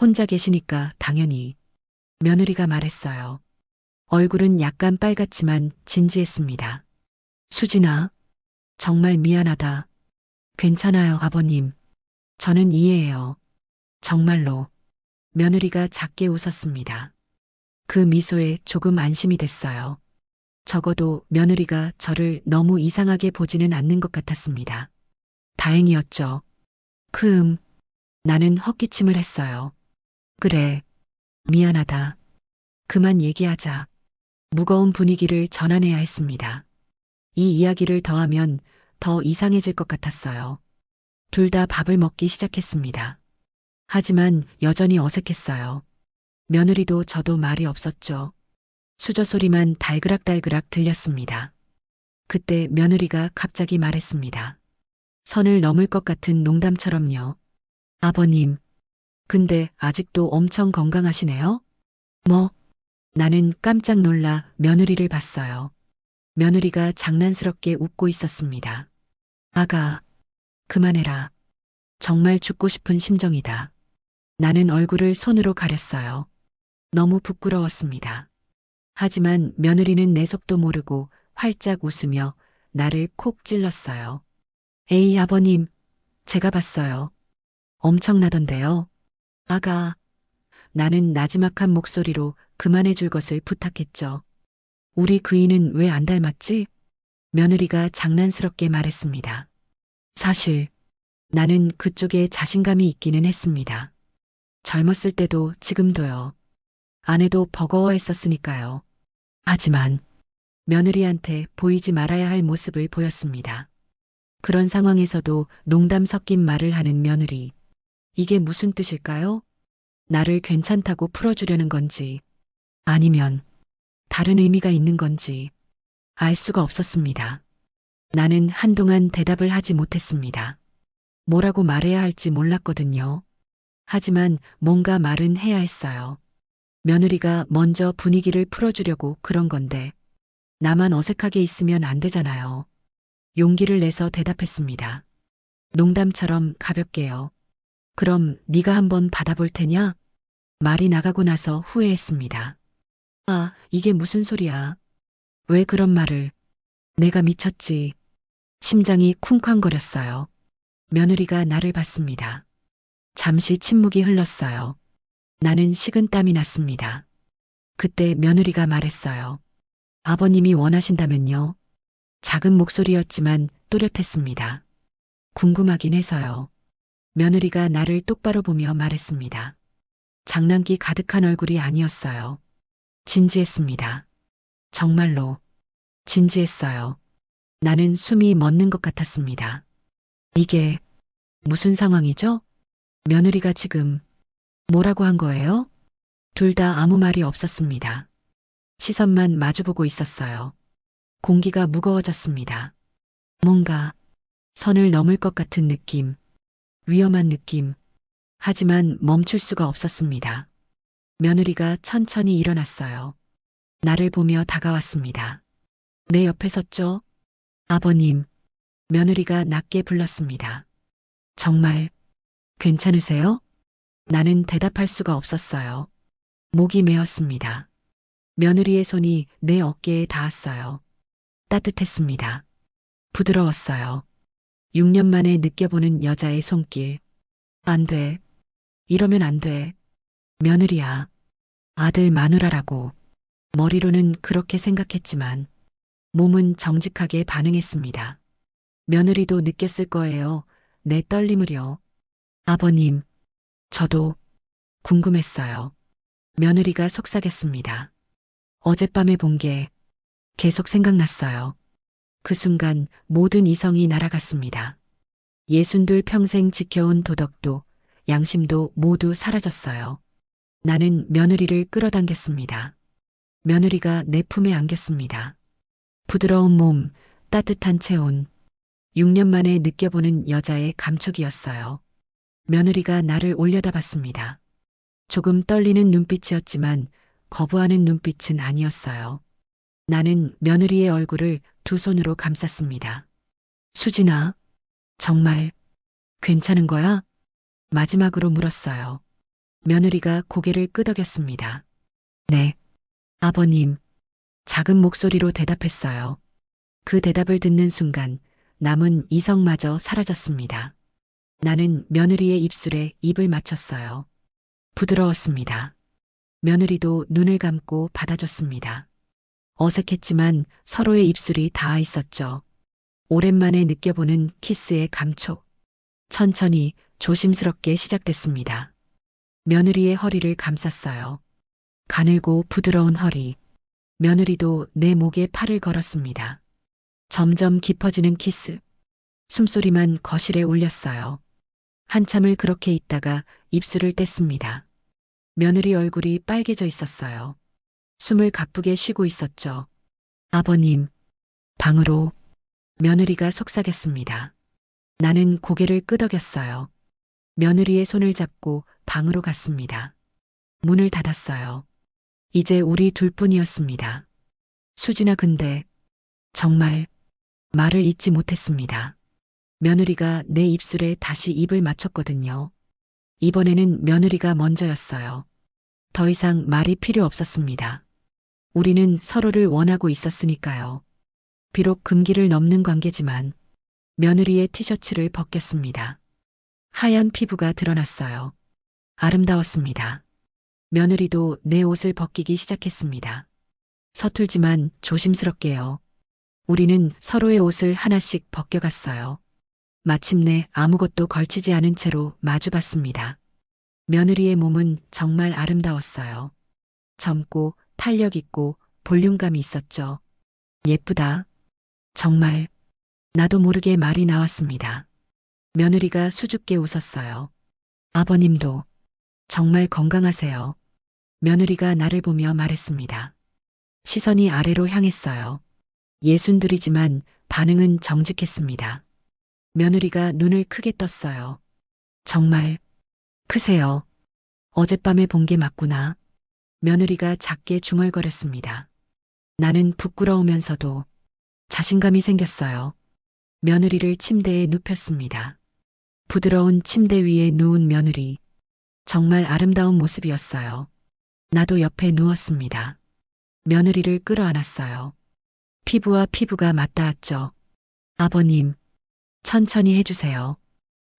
혼자 계시니까 당연히. 며느리가 말했어요. 얼굴은 약간 빨갛지만 진지했습니다. 수진아, 정말 미안하다. 괜찮아요, 아버님. 저는 이해해요. 정말로. 며느리가 작게 웃었습니다. 그 미소에 조금 안심이 됐어요. 적어도 며느리가 저를 너무 이상하게 보지는 않는 것 같았습니다. 다행이었죠. 나는 헛기침을 했어요. 그래, 미안하다. 그만 얘기하자. 무거운 분위기를 전환해야 했습니다. 이 이야기를 더하면 더 이상해질 것 같았어요. 둘 다 밥을 먹기 시작했습니다. 하지만 여전히 어색했어요. 며느리도 저도 말이 없었죠. 수저 소리만 달그락달그락 들렸습니다. 그때 며느리가 갑자기 말했습니다. 선을 넘을 것 같은 농담처럼요. 아버님, 근데 아직도 엄청 건강하시네요? 뭐? 나는 깜짝 놀라 며느리를 봤어요. 며느리가 장난스럽게 웃고 있었습니다. 아가, 그만해라. 정말 죽고 싶은 심정이다. 나는 얼굴을 손으로 가렸어요. 너무 부끄러웠습니다. 하지만 며느리는 내 속도 모르고 활짝 웃으며 나를 콕 찔렀어요. 에이, 아버님, 제가 봤어요. 엄청나던데요. 아가, 나는 나지막한 목소리로 그만해 줄 것을 부탁했죠. 우리 그이는 왜 안 닮았지? 며느리가 장난스럽게 말했습니다. 사실 나는 그쪽에 자신감이 있기는 했습니다. 젊었을 때도 지금도요. 아내도 버거워했었으니까요. 하지만 며느리한테 보이지 말아야 할 모습을 보였습니다. 그런 상황에서도 농담 섞인 말을 하는 며느리. 이게 무슨 뜻일까요? 나를 괜찮다고 풀어주려는 건지, 아니면 다른 의미가 있는 건지 알 수가 없었습니다. 나는 한동안 대답을 하지 못했습니다. 뭐라고 말해야 할지 몰랐거든요. 하지만 뭔가 말은 해야 했어요. 며느리가 먼저 분위기를 풀어주려고 그런 건데, 나만 어색하게 있으면 안 되잖아요. 용기를 내서 대답했습니다. 농담처럼 가볍게요. 그럼 네가 한번 받아볼 테냐? 말이 나가고 나서 후회했습니다. 아, 이게 무슨 소리야. 왜 그런 말을. 내가 미쳤지. 심장이 쿵쾅거렸어요. 며느리가 나를 봤습니다. 잠시 침묵이 흘렀어요. 나는 식은땀이 났습니다. 그때 며느리가 말했어요. 아버님이 원하신다면요. 작은 목소리였지만 또렷했습니다. 궁금하긴 해서요. 며느리가 나를 똑바로 보며 말했습니다. 장난기 가득한 얼굴이 아니었어요. 진지했습니다. 정말로 진지했어요. 나는 숨이 멎는 것 같았습니다. 이게 무슨 상황이죠? 며느리가 지금 뭐라고 한 거예요? 둘 다 아무 말이 없었습니다. 시선만 마주보고 있었어요. 공기가 무거워졌습니다. 뭔가 선을 넘을 것 같은 느낌, 위험한 느낌. 하지만 멈출 수가 없었습니다. 며느리가 천천히 일어났어요. 나를 보며 다가왔습니다. 내 옆에 섰죠? 아버님, 며느리가 낮게 불렀습니다. 정말 괜찮으세요? 나는 대답할 수가 없었어요. 목이 메었습니다. 며느리의 손이 내 어깨에 닿았어요. 따뜻했습니다. 부드러웠어요. 6년 만에 느껴보는 여자의 손길. 안 돼. 이러면 안 돼. 며느리야. 아들 마누라라고. 머리로는 그렇게 생각했지만 몸은 정직하게 반응했습니다. 며느리도 느꼈을 거예요. 내 떨림을요. 아버님, 저도 궁금했어요. 며느리가 속삭였습니다. 어젯밤에 본 게 계속 생각났어요. 그 순간 모든 이성이 날아갔습니다. 62 평생 지켜온 도덕도 양심도 모두 사라졌어요. 나는 며느리를 끌어당겼습니다. 며느리가 내 품에 안겼습니다. 부드러운 몸, 따뜻한 체온, 6년 만에 느껴보는 여자의 감촉이었어요. 며느리가 나를 올려다봤습니다. 조금 떨리는 눈빛이었지만 거부하는 눈빛은 아니었어요. 나는 며느리의 얼굴을 두 손으로 감쌌습니다. 수진아, 정말 괜찮은 거야? 마지막으로 물었어요. 며느리가 고개를 끄덕였습니다. 네, 아버님. 작은 목소리로 대답했어요. 그 대답을 듣는 순간 남은 이성마저 사라졌습니다. 나는 며느리의 입술에 입을 맞췄어요. 부드러웠습니다. 며느리도 눈을 감고 받아줬습니다. 어색했지만 서로의 입술이 닿아 있었죠. 오랜만에 느껴보는 키스의 감촉. 천천히 조심스럽게 시작됐습니다. 며느리의 허리를 감쌌어요. 가늘고 부드러운 허리. 며느리도 내 목에 팔을 걸었습니다. 점점 깊어지는 키스. 숨소리만 거실에 울렸어요. 한참을 그렇게 있다가 입술을 뗐습니다. 며느리 얼굴이 빨개져 있었어요. 숨을 가쁘게 쉬고 있었죠. 아버님, 방으로. 며느리가 속삭였습니다. 나는 고개를 끄덕였어요. 며느리의 손을 잡고 방으로 갔습니다. 문을 닫았어요. 이제 우리 둘뿐이었습니다. 수진아, 근데 정말 말을 잇지 못했습니다. 며느리가 내 입술에 다시 입을 맞췄거든요. 이번에는 며느리가 먼저였어요. 더 이상 말이 필요 없었습니다. 우리는 서로를 원하고 있었으니까요. 비록 금기를 넘는 관계지만 며느리의 티셔츠를 벗겼습니다. 하얀 피부가 드러났어요. 아름다웠습니다. 며느리도 내 옷을 벗기기 시작했습니다. 서툴지만 조심스럽게요. 우리는 서로의 옷을 하나씩 벗겨갔어요. 마침내 아무것도 걸치지 않은 채로 마주봤습니다. 며느리의 몸은 정말 아름다웠어요. 젊고 탄력 있고 볼륨감이 있었죠. 예쁘다. 정말. 나도 모르게 말이 나왔습니다. 며느리가 수줍게 웃었어요. 아버님도 정말 건강하세요. 며느리가 나를 보며 말했습니다. 시선이 아래로 향했어요. 예순들이지만 반응은 정직했습니다. 며느리가 눈을 크게 떴어요. 정말 크세요. 어젯밤에 본 게 맞구나. 며느리가 작게 중얼거렸습니다. 나는 부끄러우면서도 자신감이 생겼어요. 며느리를 침대에 눕혔습니다. 부드러운 침대 위에 누운 며느리. 정말 아름다운 모습이었어요. 나도 옆에 누웠습니다. 며느리를 끌어안았어요. 피부와 피부가 맞닿았죠. 아버님, 천천히 해주세요.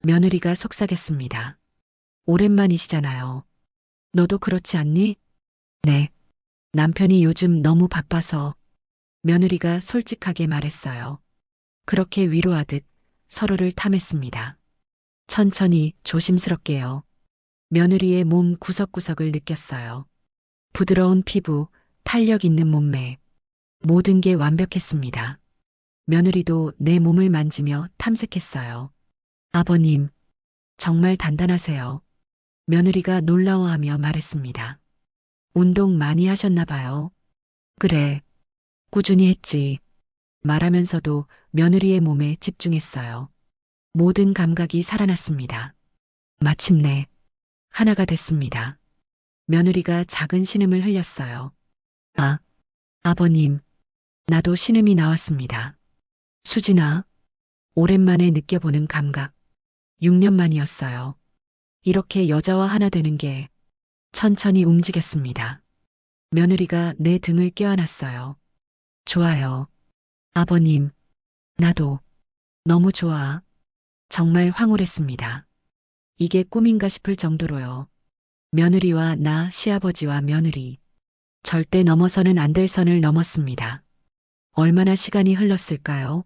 며느리가 속삭였습니다. 오랜만이시잖아요. 너도 그렇지 않니? 네. 남편이 요즘 너무 바빠서. 며느리가 솔직하게 말했어요. 그렇게 위로하듯 서로를 탐했습니다. 천천히 조심스럽게요. 며느리의 몸 구석구석을 느꼈어요. 부드러운 피부, 탄력 있는 몸매. 모든 게 완벽했습니다. 며느리도 내 몸을 만지며 탐색했어요. 아버님, 정말 단단하세요. 며느리가 놀라워하며 말했습니다. 운동 많이 하셨나 봐요. 그래, 꾸준히 했지. 말하면서도 며느리의 몸에 집중했어요. 모든 감각이 살아났습니다. 마침내 하나가 됐습니다. 며느리가 작은 신음을 흘렸어요. 아, 아버님, 나도 신음이 나왔습니다. 수진아, 오랜만에 느껴보는 감각. 6년 만이었어요. 이렇게 여자와 하나 되는 게 천천히 움직였습니다. 며느리가 내 등을 껴안았어요. 좋아요. 아버님, 나도 너무 좋아. 정말 황홀했습니다. 이게 꿈인가 싶을 정도로요. 며느리와 나, 시아버지와 며느리. 절대 넘어서는 안 될 선을 넘었습니다. 얼마나 시간이 흘렀을까요?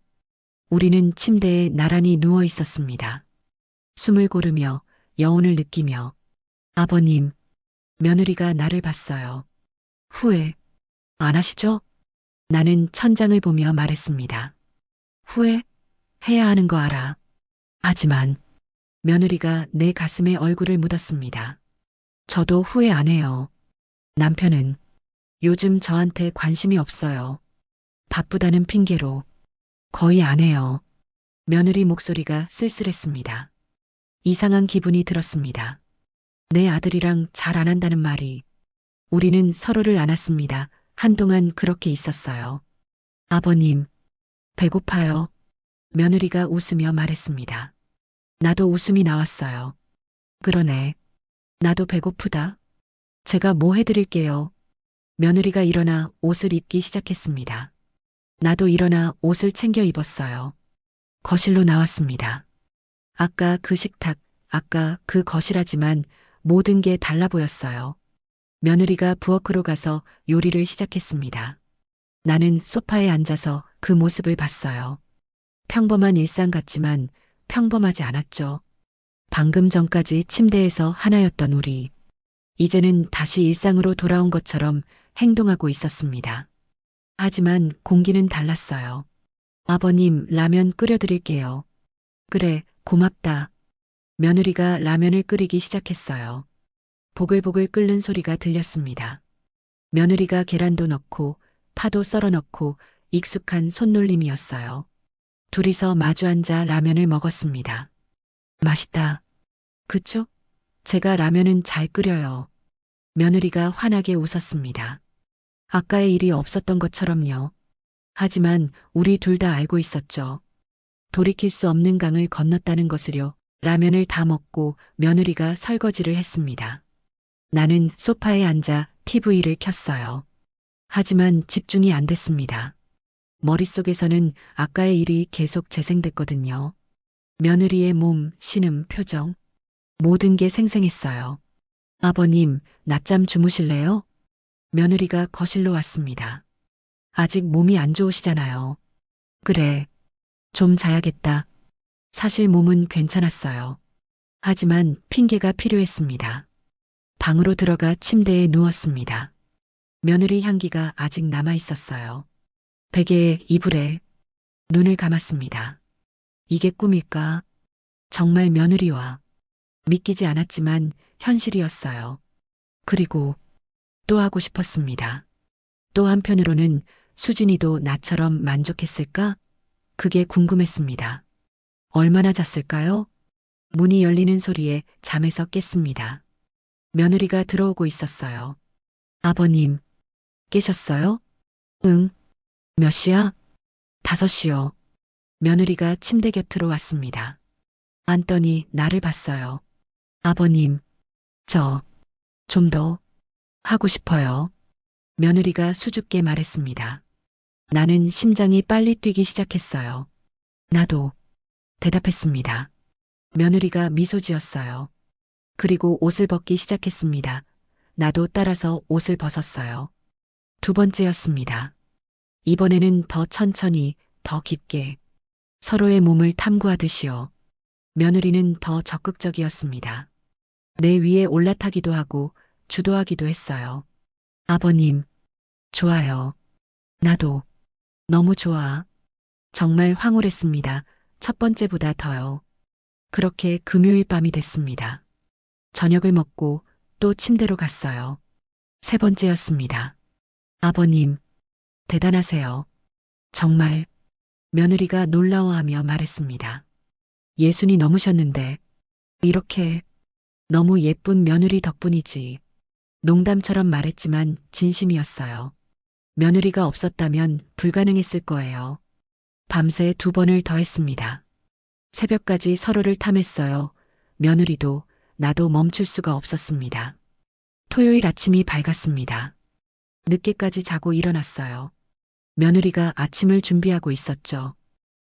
우리는 침대에 나란히 누워 있었습니다. 숨을 고르며 여운을 느끼며 아버님, 며느리가 나를 봤어요. 후회 안 하시죠? 나는 천장을 보며 말했습니다. 후회 해야 하는 거 알아. 하지만 며느리가 내 가슴에 얼굴을 묻었습니다. 저도 후회 안 해요. 남편은 요즘 저한테 관심이 없어요. 바쁘다는 핑계로 거의 안 해요. 며느리 목소리가 쓸쓸했습니다. 이상한 기분이 들었습니다. 내 아들이랑 잘 안 한다는 말이. 우리는 서로를 안았습니다. 한동안 그렇게 있었어요. 아버님, 배고파요. 며느리가 웃으며 말했습니다. 나도 웃음이 나왔어요. 그러네. 나도 배고프다. 제가 뭐 해드릴게요. 며느리가 일어나 옷을 입기 시작했습니다. 나도 일어나 옷을 챙겨 입었어요. 거실로 나왔습니다. 아까 그 식탁, 아까 그 거실하지만 모든 게 달라 보였어요. 며느리가 부엌으로 가서 요리를 시작했습니다. 나는 소파에 앉아서 그 모습을 봤어요. 평범한 일상 같지만 평범하지 않았죠. 방금 전까지 침대에서 하나였던 우리. 이제는 다시 일상으로 돌아온 것처럼 행동하고 있었습니다. 하지만 공기는 달랐어요. 아버님, 라면 끓여드릴게요. 그래, 고맙다. 며느리가 라면을 끓이기 시작했어요. 보글보글 끓는 소리가 들렸습니다. 며느리가 계란도 넣고 파도 썰어 넣고 익숙한 손놀림이었어요. 둘이서 마주 앉아 라면을 먹었습니다. 맛있다. 그쵸? 제가 라면은 잘 끓여요. 며느리가 환하게 웃었습니다. 아까의 일이 없었던 것처럼요. 하지만 우리 둘 다 알고 있었죠. 돌이킬 수 없는 강을 건넜다는 것을요. 라면을 다 먹고 며느리가 설거지를 했습니다. 나는 소파에 앉아 TV를 켰어요. 하지만 집중이 안 됐습니다. 머릿속에서는 아까의 일이 계속 재생됐거든요. 며느리의 몸, 신음, 표정. 모든 게 생생했어요. 아버님, 낮잠 주무실래요? 며느리가 거실로 왔습니다. 아직 몸이 안 좋으시잖아요. 그래, 좀 자야겠다. 사실 몸은 괜찮았어요. 하지만 핑계가 필요했습니다. 방으로 들어가 침대에 누웠습니다. 며느리 향기가 아직 남아 있었어요. 베개에 이불에 눈을 감았습니다. 이게 꿈일까? 정말 며느리와 믿기지 않았지만 현실이었어요. 그리고 또 하고 싶었습니다. 또 한편으로는 수진이도 나처럼 만족했을까? 그게 궁금했습니다. 얼마나 잤을까요? 문이 열리는 소리에 잠에서 깼습니다. 며느리가 들어오고 있었어요. 아버님, 깨셨어요? 응. 몇 시야? 5시요. 며느리가 침대 곁으로 왔습니다. 앉더니 나를 봤어요. 아버님, 좀 더 하고 싶어요. 며느리가 수줍게 말했습니다. 나는 심장이 빨리 뛰기 시작했어요. 나도 대답했습니다. 며느리가 미소 지었어요. 그리고 옷을 벗기 시작했습니다. 나도 따라서 옷을 벗었어요. 두 번째였습니다. 이번에는 더 천천히, 더 깊게 서로의 몸을 탐구하듯이요. 며느리는 더 적극적이었습니다. 내 위에 올라타기도 하고 주도하기도 했어요. 아버님, 좋아요. 나도 너무 좋아. 정말 황홀했습니다. 첫 번째보다 더요. 그렇게 금요일 밤이 됐습니다. 저녁을 먹고 또 침대로 갔어요. 세 번째였습니다. 아버님, 대단하세요. 정말 며느리가 놀라워하며 말했습니다. 예순이 넘으셨는데 이렇게 너무 예쁜 며느리 덕분이지. 농담처럼 말했지만 진심이었어요. 며느리가 없었다면 불가능했을 거예요. 밤새 2번을 더 했습니다. 새벽까지 서로를 탐했어요. 며느리도 나도 멈출 수가 없었습니다. 토요일 아침이 밝았습니다. 늦게까지 자고 일어났어요. 며느리가 아침을 준비하고 있었죠.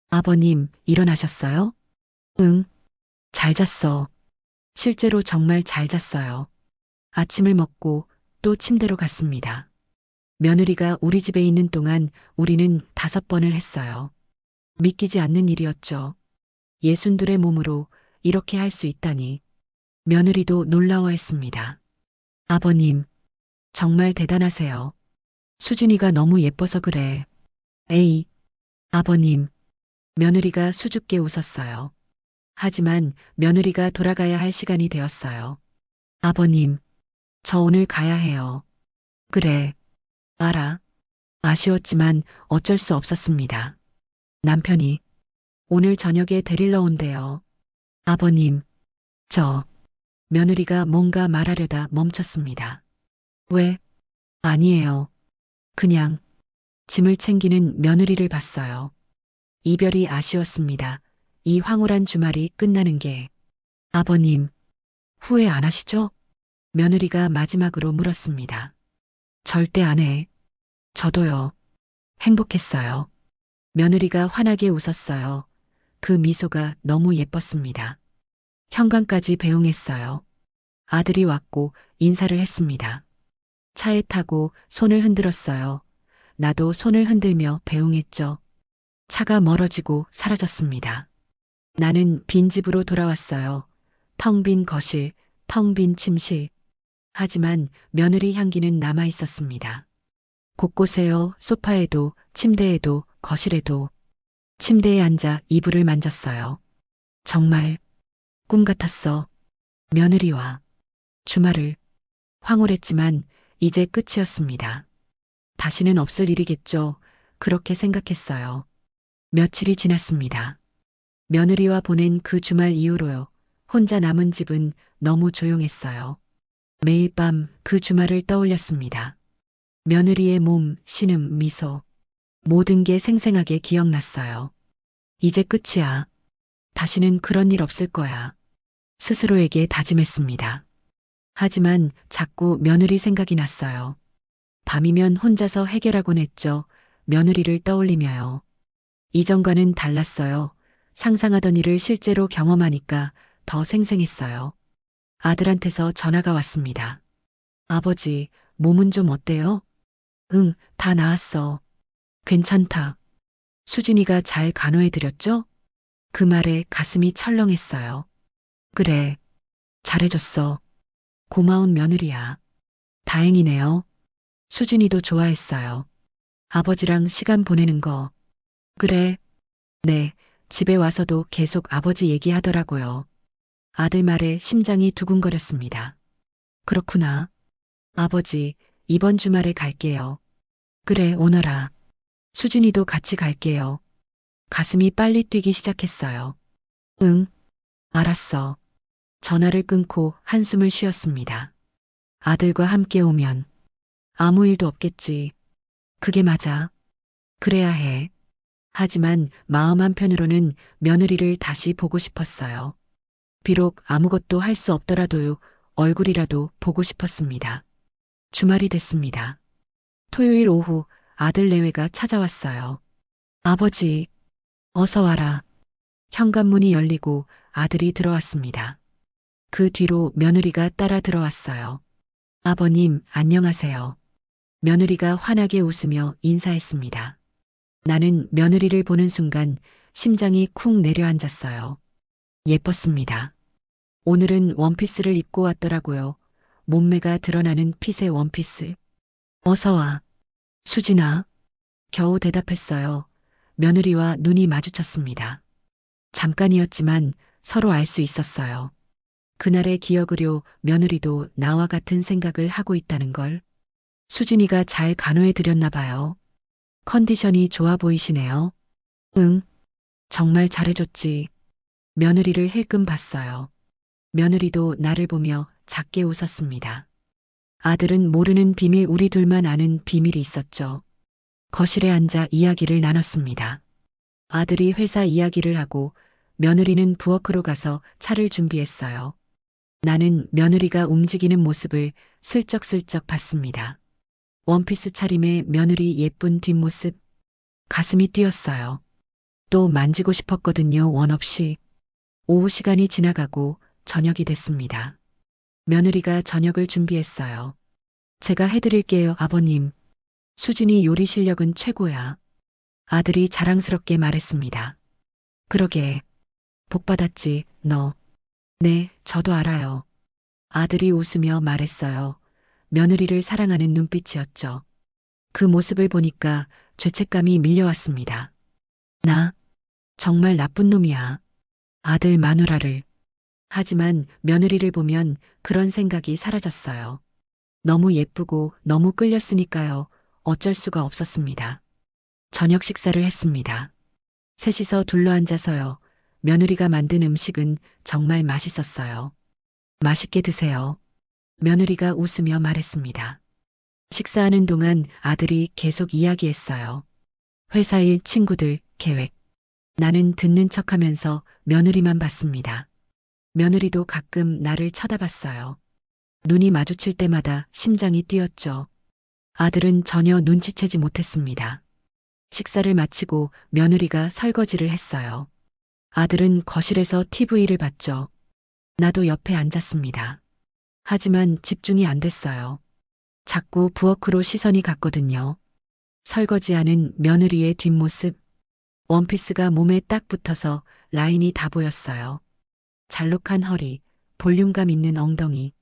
아버님, 일어나셨어요? 응, 잘 잤어. 실제로 정말 잘 잤어요. 아침을 먹고 또 침대로 갔습니다. 며느리가 우리 집에 있는 동안 우리는 5번을 했어요. 믿기지 않는 일이었죠. 62의 몸으로 이렇게 할 수 있다니. 며느리도 놀라워했습니다. 아버님, 정말 대단하세요. 수진이가 너무 예뻐서 그래. 에이, 아버님. 며느리가 수줍게 웃었어요. 하지만 며느리가 돌아가야 할 시간이 되었어요. 아버님, 저 오늘 가야 해요. 그래, 알아. 아쉬웠지만 어쩔 수 없었습니다. 남편이 오늘 저녁에 데리러 온대요. 아버님, 며느리가 뭔가 말하려다 멈췄습니다. 왜? 아니에요. 그냥 짐을 챙기는 며느리를 봤어요. 이별이 아쉬웠습니다. 이 황홀한 주말이 끝나는 게. 아버님, 후회 안 하시죠? 며느리가 마지막으로 물었습니다. 절대 안 해. 저도요. 행복했어요. 며느리가 환하게 웃었어요. 그 미소가 너무 예뻤습니다. 현관까지 배웅했어요. 아들이 왔고 인사를 했습니다. 차에 타고 손을 흔들었어요. 나도 손을 흔들며 배웅했죠. 차가 멀어지고 사라졌습니다. 나는 빈 집으로 돌아왔어요. 텅 빈 거실, 텅 빈 침실. 하지만 며느리 향기는 남아 있었습니다. 곳곳에요. 소파에도, 침대에도, 거실에도. 침대에 앉아 이불을 만졌어요. 정말 꿈 같았어. 며느리와 주말을. 황홀했지만 이제 끝이었습니다. 다시는 없을 일이겠죠. 그렇게 생각했어요. 며칠이 지났습니다. 며느리와 보낸 그 주말 이후로요. 혼자 남은 집은 너무 조용했어요. 매일 밤 그 주말을 떠올렸습니다. 며느리의 몸, 신음, 미소. 모든 게 생생하게 기억났어요. 이제 끝이야. 다시는 그런 일 없을 거야. 스스로에게 다짐했습니다. 하지만 자꾸 며느리 생각이 났어요. 밤이면 혼자서 해결하곤 했죠. 며느리를 떠올리며요. 이전과는 달랐어요. 상상하던 일을 실제로 경험하니까 더 생생했어요. 아들한테서 전화가 왔습니다. 아버지, 몸은 좀 어때요? 응, 다 나았어. 괜찮다. 수진이가 잘 간호해드렸죠? 그 말에 가슴이 철렁했어요. 그래, 잘해줬어. 고마운 며느리야. 다행이네요. 수진이도 좋아했어요. 아버지랑 시간 보내는 거. 그래. 네, 집에 와서도 계속 아버지 얘기하더라고요. 아들 말에 심장이 두근거렸습니다. 그렇구나. 아버지, 이번 주말에 갈게요. 그래, 오너라. 수진이도 같이 갈게요. 가슴이 빨리 뛰기 시작했어요. 응, 알았어. 전화를 끊고 한숨을 쉬었습니다. 아들과 함께 오면 아무 일도 없겠지. 그게 맞아. 그래야 해. 하지만 마음 한편으로는 며느리를 다시 보고 싶었어요. 비록 아무것도 할 수 없더라도요, 얼굴이라도 보고 싶었습니다. 주말이 됐습니다. 토요일 오후 아들 내외가 찾아왔어요. 아버지, 어서 와라. 현관문이 열리고 아들이 들어왔습니다. 그 뒤로 며느리가 따라 들어왔어요. 아버님, 안녕하세요. 며느리가 환하게 웃으며 인사했습니다. 나는 며느리를 보는 순간 심장이 쿵 내려앉았어요. 예뻤습니다. 오늘은 원피스를 입고 왔더라고요. 몸매가 드러나는 핏의 원피스. 어서 와. 수진아. 겨우 대답했어요. 며느리와 눈이 마주쳤습니다. 잠깐이었지만 서로 알 수 있었어요. 그날의 기억으로 며느리도 나와 같은 생각을 하고 있다는 걸. 수진이가 잘 간호해 드렸나 봐요. 컨디션이 좋아 보이시네요. 응, 정말 잘해줬지. 며느리를 힐끔 봤어요. 며느리도 나를 보며 작게 웃었습니다. 아들은 모르는 비밀, 우리 둘만 아는 비밀이 있었죠. 거실에 앉아 이야기를 나눴습니다. 아들이 회사 이야기를 하고 며느리는 부엌으로 가서 차를 준비했어요. 나는 며느리가 움직이는 모습을 슬쩍슬쩍 봤습니다. 원피스 차림의 며느리 예쁜 뒷모습, 가슴이 뛰었어요. 또 만지고 싶었거든요, 원 없이. 오후 시간이 지나가고 저녁이 됐습니다. 며느리가 저녁을 준비했어요. 제가 해드릴게요, 아버님. 수진이 요리 실력은 최고야. 아들이 자랑스럽게 말했습니다. 그러게. 복 받았지, 너. 네, 저도 알아요. 아들이 웃으며 말했어요. 며느리를 사랑하는 눈빛이었죠. 그 모습을 보니까 죄책감이 밀려왔습니다. 나 정말 나쁜 놈이야. 아들 마누라를. 하지만 며느리를 보면 그런 생각이 사라졌어요. 너무 예쁘고 너무 끌렸으니까요. 어쩔 수가 없었습니다. 저녁 식사를 했습니다. 셋이서 둘러앉아서요. 며느리가 만든 음식은 정말 맛있었어요. 맛있게 드세요. 며느리가 웃으며 말했습니다. 식사하는 동안 아들이 계속 이야기했어요. 회사 일, 친구들, 계획. 나는 듣는 척하면서 며느리만 봤습니다. 며느리도 가끔 나를 쳐다봤어요. 눈이 마주칠 때마다 심장이 뛰었죠. 아들은 전혀 눈치채지 못했습니다. 식사를 마치고 며느리가 설거지를 했어요. 아들은 거실에서 TV를 봤죠. 나도 옆에 앉았습니다. 하지만 집중이 안 됐어요. 자꾸 부엌으로 시선이 갔거든요. 설거지하는 며느리의 뒷모습, 원피스가 몸에 딱 붙어서 라인이 다 보였어요. 잘록한 허리, 볼륨감 있는 엉덩이.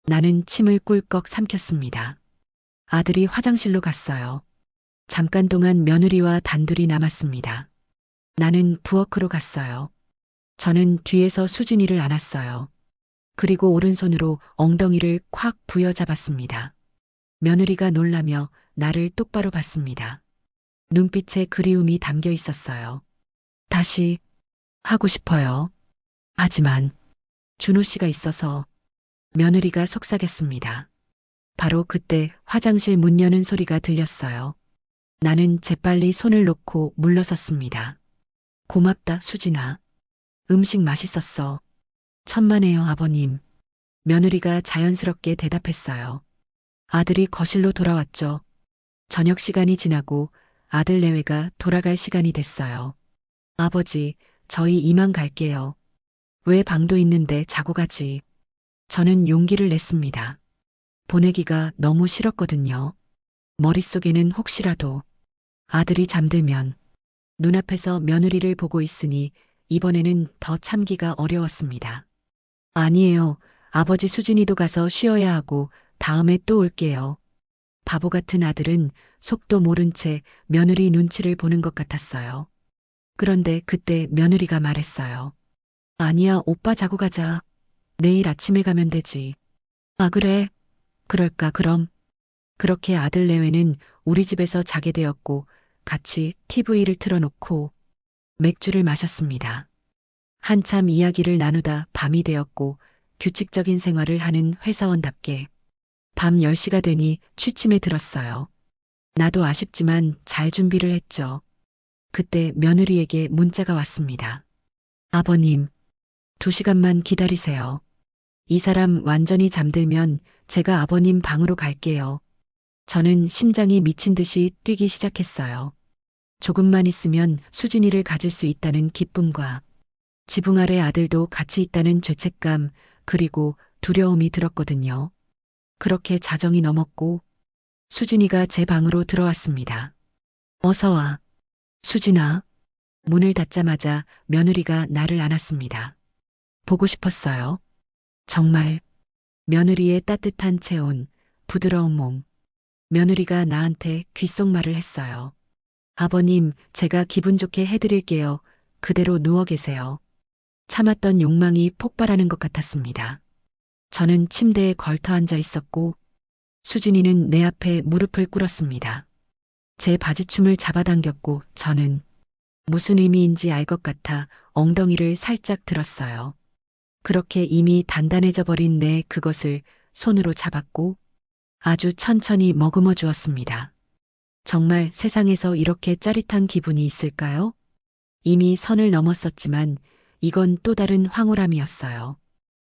나는 침을 꿀꺽 삼켰습니다. 아들이 화장실로 갔어요. 잠깐 동안 며느리와 단둘이 남았습니다. 나는 부엌으로 갔어요. 저는 뒤에서 수진이를 안았어요. 그리고 오른손으로 엉덩이를 콱 부여잡았습니다. 며느리가 놀라며 나를 똑바로 봤습니다. 눈빛에 그리움이 담겨 있었어요. 다시 하고 싶어요. 하지만 준호 씨가 있어서. 며느리가 속삭였습니다. 바로 그때 화장실 문 여는 소리가 들렸어요. 나는 재빨리 손을 놓고 물러섰습니다. 고맙다, 수진아. 음식 맛있었어. 천만에요, 아버님. 며느리가 자연스럽게 대답했어요. 아들이 거실로 돌아왔죠. 저녁 시간이 지나고 아들 내외가 돌아갈 시간이 됐어요. 아버지, 저희 이만 갈게요. 왜 방도 있는데 자고 가지? 저는 용기를 냈습니다. 보내기가 너무 싫었거든요. 머릿속에는 혹시라도 아들이 잠들면 눈앞에서 며느리를 보고 있으니 이번에는 더 참기가 어려웠습니다. 아니에요. 아버지 수진이도 가서 쉬어야 하고 다음에 또 올게요. 바보 같은 아들은 속도 모른 채 며느리 눈치를 보는 것 같았어요. 그런데 그때 며느리가 말했어요. 아니야, 오빠 자고 가자. 내일 아침에 가면 되지. 아, 그래? 그럴까, 그럼? 그렇게 아들 내외는 우리 집에서 자게 되었고 같이 TV를 틀어놓고 맥주를 마셨습니다. 한참 이야기를 나누다 밤이 되었고 규칙적인 생활을 하는 회사원답게 밤 10시가 되니 취침에 들었어요. 나도 아쉽지만 잘 준비를 했죠. 그때 며느리에게 문자가 왔습니다. 아버님, 2시간만 기다리세요. 이 사람 완전히 잠들면 제가 아버님 방으로 갈게요. 저는 심장이 미친 듯이 뛰기 시작했어요. 조금만 있으면 수진이를 가질 수 있다는 기쁨과 지붕 아래 아들도 같이 있다는 죄책감, 그리고 두려움이 들었거든요. 그렇게 자정이 넘었고 수진이가 제 방으로 들어왔습니다. 어서 와. 수진아. 문을 닫자마자 며느리가 나를 안았습니다. 보고 싶었어요. 정말. 며느리의 따뜻한 체온, 부드러운 몸. 며느리가 나한테 귓속말을 했어요. 아버님, 제가 기분 좋게 해드릴게요. 그대로 누워 계세요. 참았던 욕망이 폭발하는 것 같았습니다. 저는 침대에 걸터 앉아 있었고 수진이는 내 앞에 무릎을 꿇었습니다. 제 바지춤을 잡아당겼고 저는 무슨 의미인지 알 것 같아 엉덩이를 살짝 들었어요. 그렇게 이미 단단해져 버린 내 그것을 손으로 잡았고 아주 천천히 머금어 주었습니다. 정말 세상에서 이렇게 짜릿한 기분이 있을까요? 이미 선을 넘었었지만 이건 또 다른 황홀함이었어요.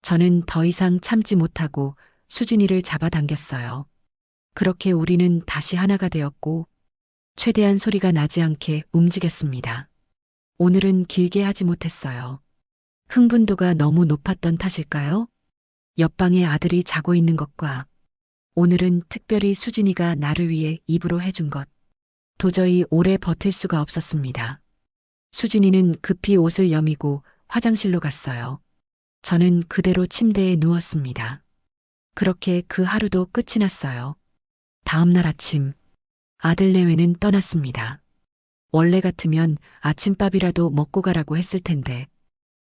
저는 더 이상 참지 못하고 수진이를 잡아당겼어요. 그렇게 우리는 다시 하나가 되었고 최대한 소리가 나지 않게 움직였습니다. 오늘은 길게 하지 못했어요. 흥분도가 너무 높았던 탓일까요? 옆방에 아들이 자고 있는 것과 오늘은 특별히 수진이가 나를 위해 입으로 해준 것. 도저히 오래 버틸 수가 없었습니다. 수진이는 급히 옷을 여미고 화장실로 갔어요. 저는 그대로 침대에 누웠습니다. 그렇게 그 하루도 끝이 났어요. 다음 날 아침, 아들 내외는 떠났습니다. 원래 같으면 아침밥이라도 먹고 가라고 했을 텐데,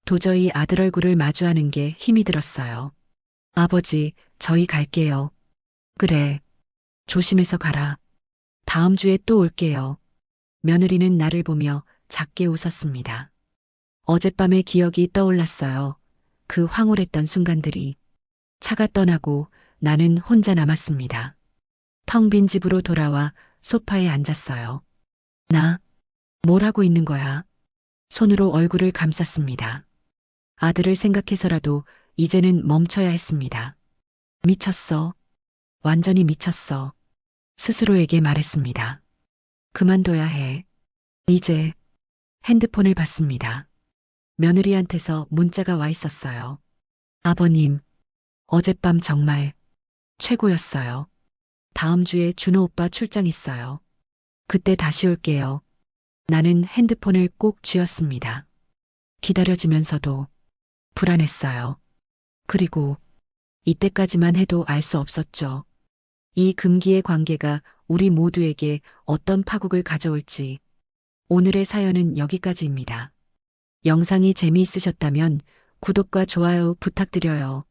도저히 아들 얼굴을 마주하는 게 힘이 들었어요. 아버지, 저희 갈게요. 그래. 조심해서 가라. 다음 주에 또 올게요. 며느리는 나를 보며 작게 웃었습니다. 어젯밤의 기억이 떠올랐어요. 그 황홀했던 순간들이. 차가 떠나고 나는 혼자 남았습니다. 텅 빈 집으로 돌아와 소파에 앉았어요. 나, 뭘 하고 있는 거야? 손으로 얼굴을 감쌌습니다. 아들을 생각해서라도 이제는 멈춰야 했습니다. 미쳤어. 완전히 미쳤어. 스스로에게 말했습니다. 그만둬야 해. 이제 핸드폰을 봤습니다. 며느리한테서 문자가 와 있었어요. 아버님, 어젯밤 정말 최고였어요. 다음 주에 준호 오빠 출장 있어요. 그때 다시 올게요. 나는 핸드폰을 꼭 쥐었습니다. 기다려지면서도 불안했어요. 그리고 이때까지만 해도 알 수 없었죠. 이 금기의 관계가 우리 모두에게 어떤 파국을 가져올지. 오늘의 사연은 여기까지입니다. 영상이 재미있으셨다면 구독과 좋아요 부탁드려요.